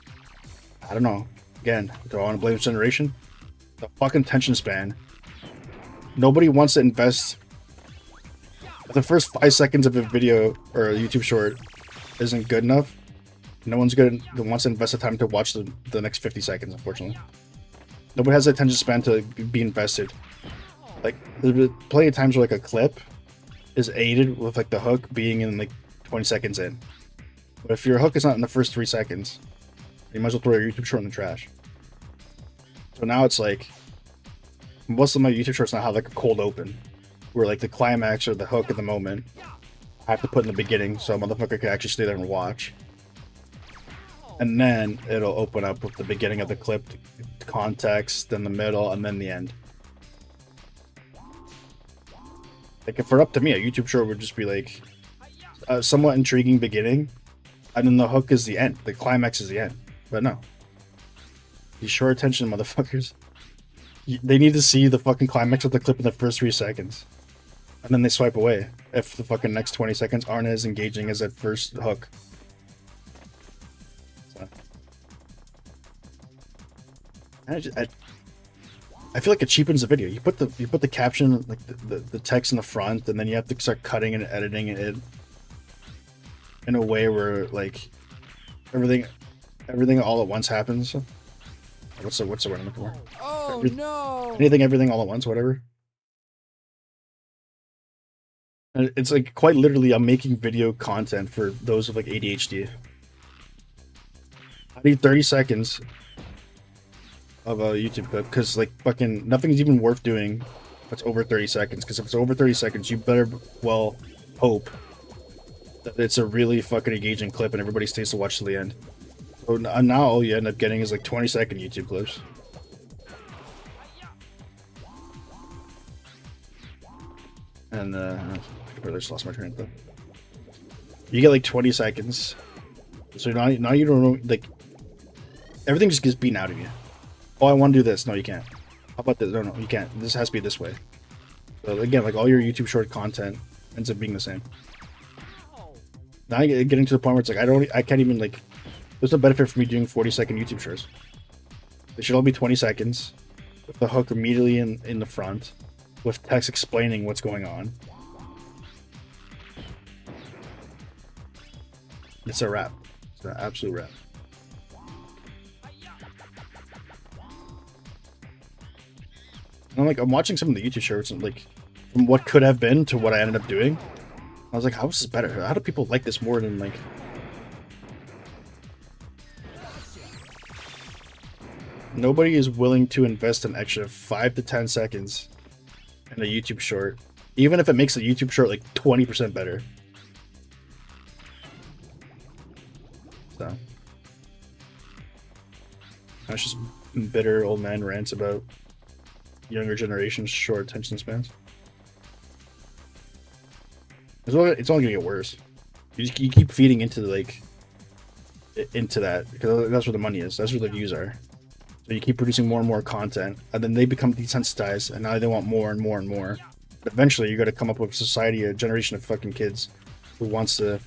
I don't know. Again, do I want to blame this generation? The fucking attention span. Nobody wants to invest. If the first 5 seconds of a video or a YouTube short isn't good enough, no one's wants to invest the time to watch the next 50 seconds, unfortunately. Nobody has the attention span to be invested. Like, there's been plenty of times where like a clip is aided with like the hook being in like 20 seconds in. But if your hook is not in the first 3 seconds, you might as well throw your YouTube short in the trash. So now it's like, most of my YouTube shorts now have like a cold open, where like the climax or the hook at the moment I have to put in the beginning so a motherfucker can actually stay there and watch. And then it'll open up with the beginning of the clip, context, then the middle, and then the end. Like, if it up to me, a YouTube short would just be like a somewhat intriguing beginning, and then the hook is the end. The climax is the end. But no. These short attention motherfuckers, they need to see the fucking climax of the clip in the first 3 seconds. And then they swipe away if the fucking next 20 seconds aren't as engaging as that first hook. So. I feel like it cheapens the video. You put the caption, like the text in the front, and then you have to start cutting and editing it in a way where like everything all at once happens. What's the word I'm looking for? Oh no! Everything all at once, whatever. And it's like quite literally, I'm making video content for those with like ADHD. I need 30 seconds of a YouTube clip because like fucking nothing's even worth doing if it's over 30 seconds. Because if it's over 30 seconds, you better well hope that it's a really fucking engaging clip and everybody stays to watch to the end. So now all you end up getting is like 20-second YouTube clips. And I completely just lost my train of thought. You get like 20 seconds. So now you don't know, like, everything just gets beaten out of you. Oh, I want to do this. No, you can't. How about this? No, you can't. This has to be this way. So again, like all your YouTube short content ends up being the same. Now I get getting to the point where it's like I can't even like. There's no benefit for me doing 40-second YouTube shorts. They should all be 20 seconds with the hook immediately in the front, with text explaining what's going on. It's a wrap. It's an absolute wrap. And I'm watching some of the YouTube shorts and like from what could have been to what I ended up doing. I was like, how is this better? How do people like this more than like? Nobody is willing to invest an extra 5 to 10 seconds in a YouTube short, even if it makes the YouTube short like 20% better. So that's just bitter old man rants about younger generation's short attention spans. It's only gonna get worse. You keep feeding into that because that's where the money is. That's where the views are. So you keep producing more and more content, and then they become desensitized, and now they want more and more and more. But eventually, you got to come up with a society, a generation of fucking kids who wants to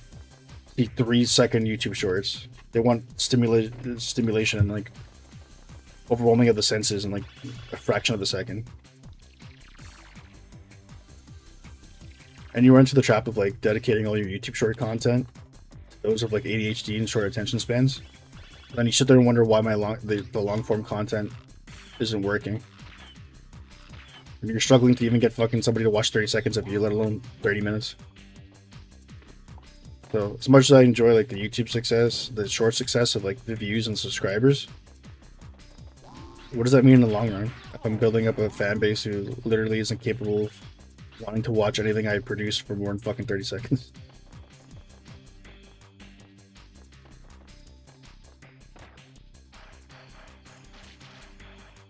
see 3-second YouTube shorts. They want stimulation and like overwhelming of the senses in like a fraction of a second. And you run into the trap of like dedicating all your YouTube short content to those of like ADHD and short attention spans. Then you sit there and wonder why the long form content isn't working. And you're struggling to even get fucking somebody to watch 30 seconds of you, let alone 30 minutes. So as much as I enjoy like the YouTube success, the short success of like the views and subscribers, what does that mean in the long run? If I'm building up a fan base who literally isn't capable of wanting to watch anything I produce for more than fucking 30 seconds.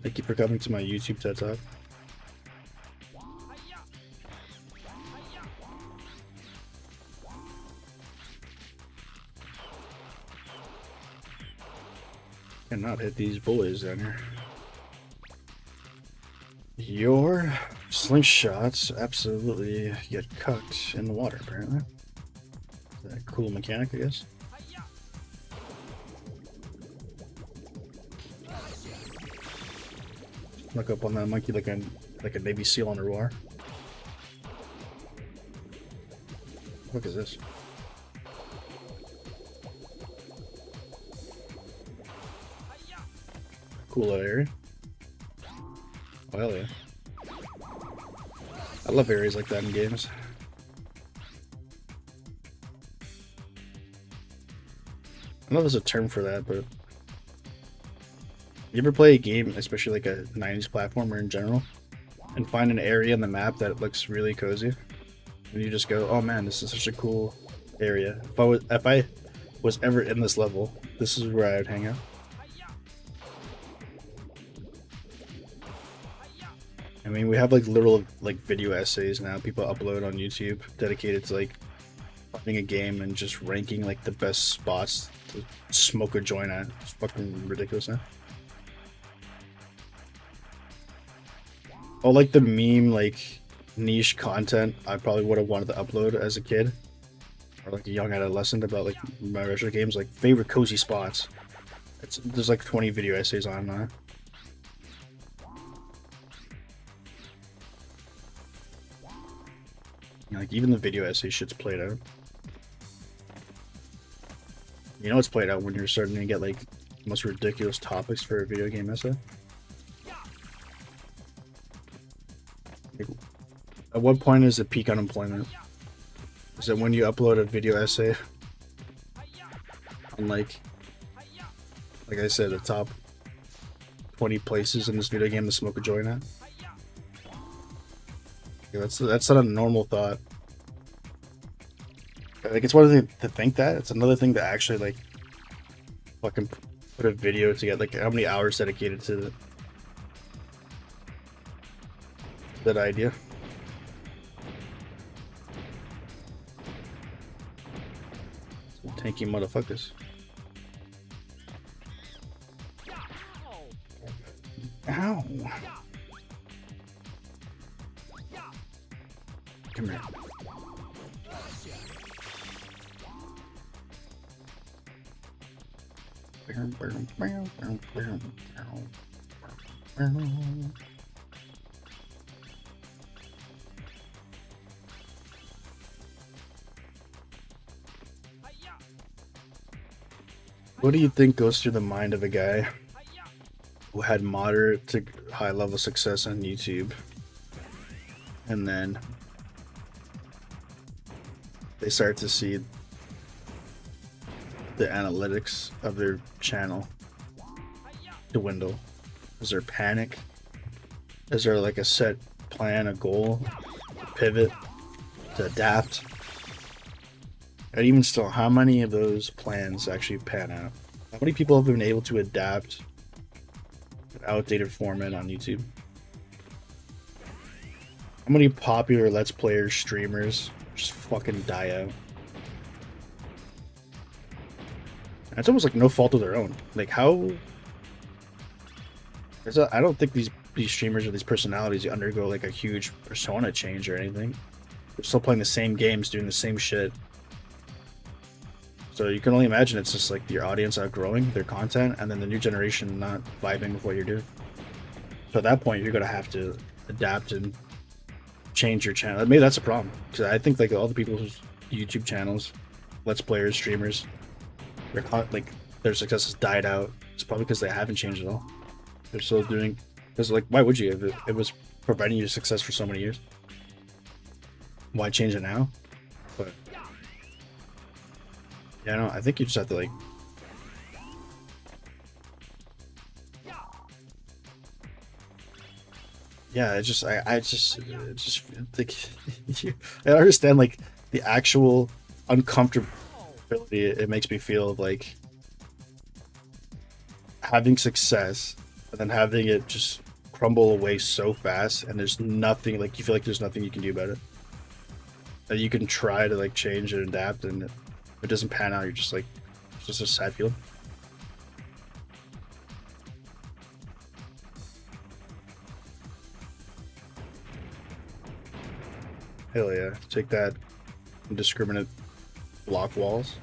Thank you for coming to my YouTube TED Talk. Cannot hit these boys down here. Your slingshots absolutely get cooked in the water, apparently. Is that a cool mechanic, I guess? Look up on that monkey like a Navy SEAL underwater. What is this? Cool little area. Oh, hell yeah. I love areas like that in games. I know there's a term for that, but you ever play a game, especially like a 90s platformer in general, and find an area in the map that looks really cozy, and you just go, "Oh man, this is such a cool area. If I was ever in this level, this is where I'd hang out." I mean, we have like literal like video essays now people upload on YouTube dedicated to like finding a game and just ranking like the best spots to smoke a joint at. It's fucking ridiculous now. All like the meme like niche content I probably would have wanted to upload as a kid or like a young adolescent about like my retro games, like favorite cozy spots. There's like 20 video essays on that. Like even the video essay shit's played out. You know it's played out when you're starting to get like the most ridiculous topics for a video game essay. Like, at what point is the peak unemployment? Is it when you upload a video essay on like I said, the top 20 places in this video game to smoke a joint at? That's not a normal thought. Like, it's one thing to think that. It's another thing to actually like fucking put a video together. Like how many hours dedicated to that idea. Some tanky motherfuckers. Ow. Come here. What do you think goes through the mind of a guy who had moderate to high level success on YouTube, and then they start to see the analytics of their channel dwindle? Is there panic? Is there like a set plan, a goal, to pivot, to adapt? And even still, how many of those plans actually pan out? How many people have been able to adapt an outdated format on YouTube? How many popular Let's Players, streamers just fucking die out? And it's almost like no fault of their own. Like how? I don't think these streamers or these personalities undergo like a huge persona change or anything. They're still playing the same games, doing the same shit. So you can only imagine it's just like your audience outgrowing their content, and then the new generation not vibing with what you're doing. So at that point, you're gonna have to adapt and change your channel. Maybe that's a problem, because I think like all the people whose YouTube channels, Let's Players, streamers, their success has died out. It's probably because they haven't changed at all. They're still doing, because like, why would you if it was providing you success for so many years? Why change it now? But yeah, no, I think you just have to like yeah, I just like I understand like the actual uncomfortability it makes me feel of like having success and then having it just crumble away so fast, and there's nothing, like, you feel like there's nothing you can do about it. That you can try to like change and adapt, and if it doesn't pan out, you're just like, it's just a sad feeling. Hell yeah, take that, indiscriminate block walls.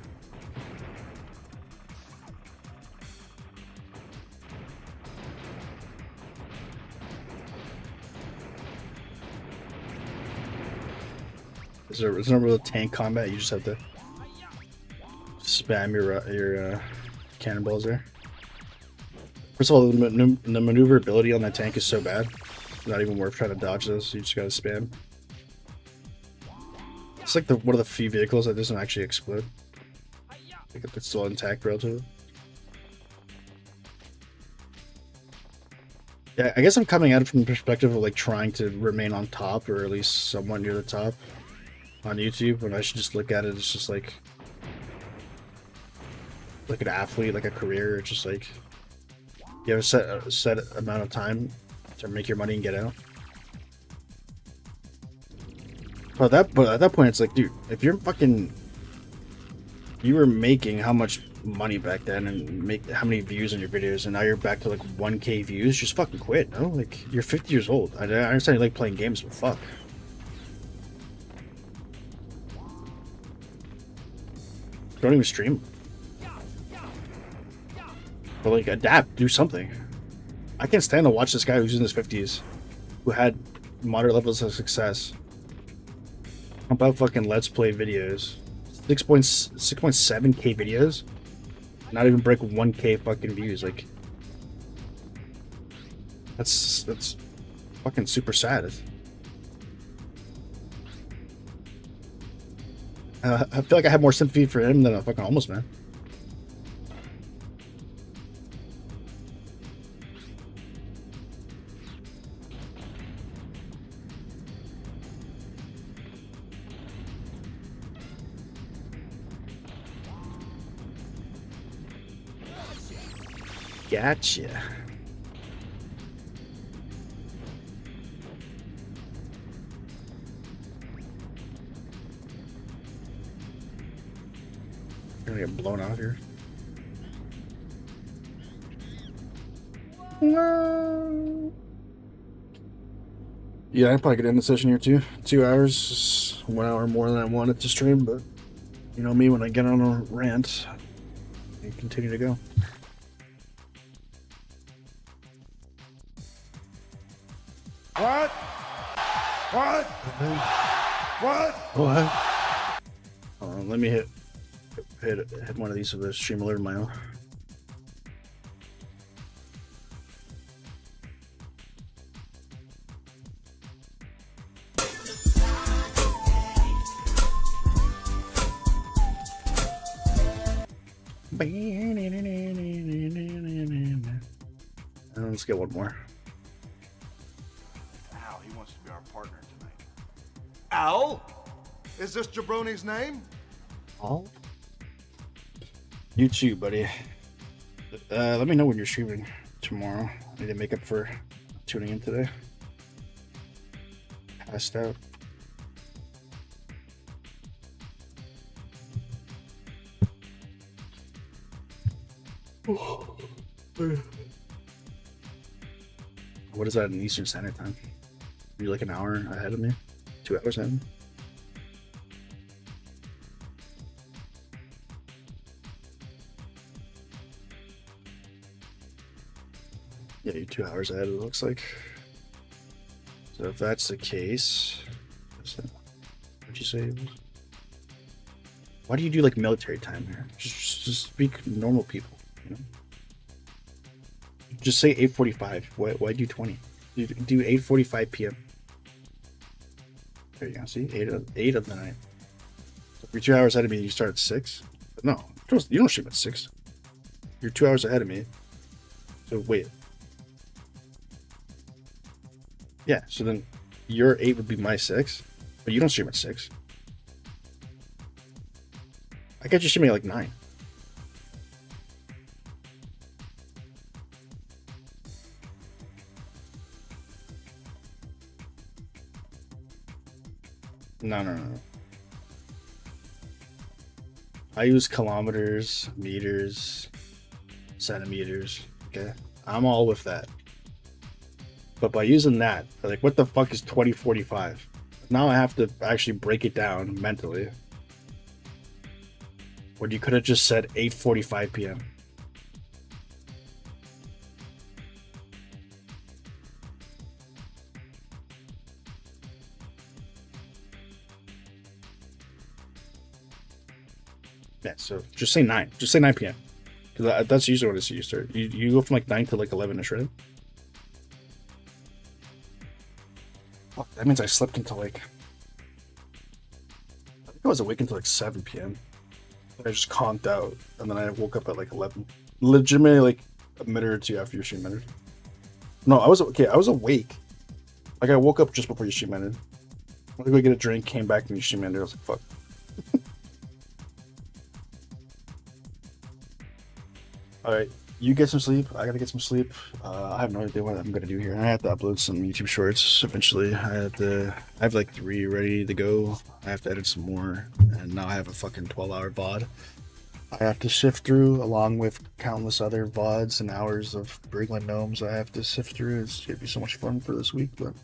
There's no real tank combat. You just have to spam your cannonballs there. First of all, the maneuverability on that tank is so bad. It's not even worth trying to dodge those. You just gotta spam. It's like one of the few vehicles that doesn't actually explode. Like it's still intact relatively. Yeah, I guess I'm coming at it from the perspective of like trying to remain on top, or at least somewhat near the top on YouTube, when I should just look at it as just like an athlete, like a career. It's just like you have a set amount of time to make your money and get out. But at that point, it's like, dude, if you're fucking, you were making how much money back then and make how many views on your videos, and now you're back to like 1K views, just fucking quit. No, like, you're 50 years old. I understand you like playing games, but fuck. Don't even stream. But like, adapt, do something. I can't stand to watch this guy who's in his 50s, who had moderate levels of success, pump out fucking Let's Play videos, 6.7K videos, not even break 1K fucking views. Like, that's fucking super sad. I feel like I have more sympathy for him than a fucking homeless man. Gotcha. Gonna get blown out here. No. Yeah, I probably could end the session here too. 2 hours, 1 hour more than I wanted to stream, but you know me, when I get on a rant, I continue to go. What? What? What? Let me hit one of these with a stream alert of my own. Let's get one more. Al, he wants to be our partner tonight. Al? Is this Jabroni's name? Al? You too, buddy. Let me know when you're streaming tomorrow. I need to make up for tuning in today. Passed out. What is that in Eastern Standard Time? You're like an hour ahead of me? 2 hours ahead? Yeah, you're 2 hours ahead, it looks like. So if that's the case, what'd you say it was? Why do you do like military time here? Just speak normal people, you know? Just say 8:45. Why do 20? Do 8:45 p.m. There you go. See, eight of the night. So if you're 2 hours ahead of me, you start at 6. No, you don't stream at 6. You're 2 hours ahead of me. So wait. Yeah, so then your 8 would be my 6, but you don't stream at 6. I got you streaming at like 9. No. I use kilometers, meters, centimeters. Okay, I'm all with that. But by using that, like, what the fuck is 2045? Now I have to actually break it down mentally. When you could have just said 8:45 p.m. Yeah, so just say 9. Just say 9 p.m. Because that's usually when I see you start. You go from like 9 to like 11ish, right? Fuck, that means I slept until like... I think I was awake until like 7 p.m. I just conked out, and then I woke up at like 11. Legitimately like a minute or two after your stream ended. No, I was awake. Like, I woke up just before your stream ended. I went to go get a drink, came back, and your stream ended. I was like, fuck. Alright, you get some sleep. I gotta get some sleep. I have no idea what I'm gonna do here. I have to upload some YouTube shorts eventually. I have like 3 ready to go. I have to edit some more, and now I have a fucking 12-hour VOD I have to sift through, along with countless other VODs and hours of Brigland Gnomes I have to sift through. It's gonna be so much fun for this week, but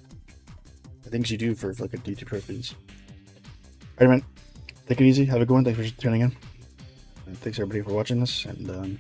the things you do for fucking YouTube profiles. Alright, man. Take it easy. Have a good one. Thanks for tuning in. And thanks everybody for watching this, and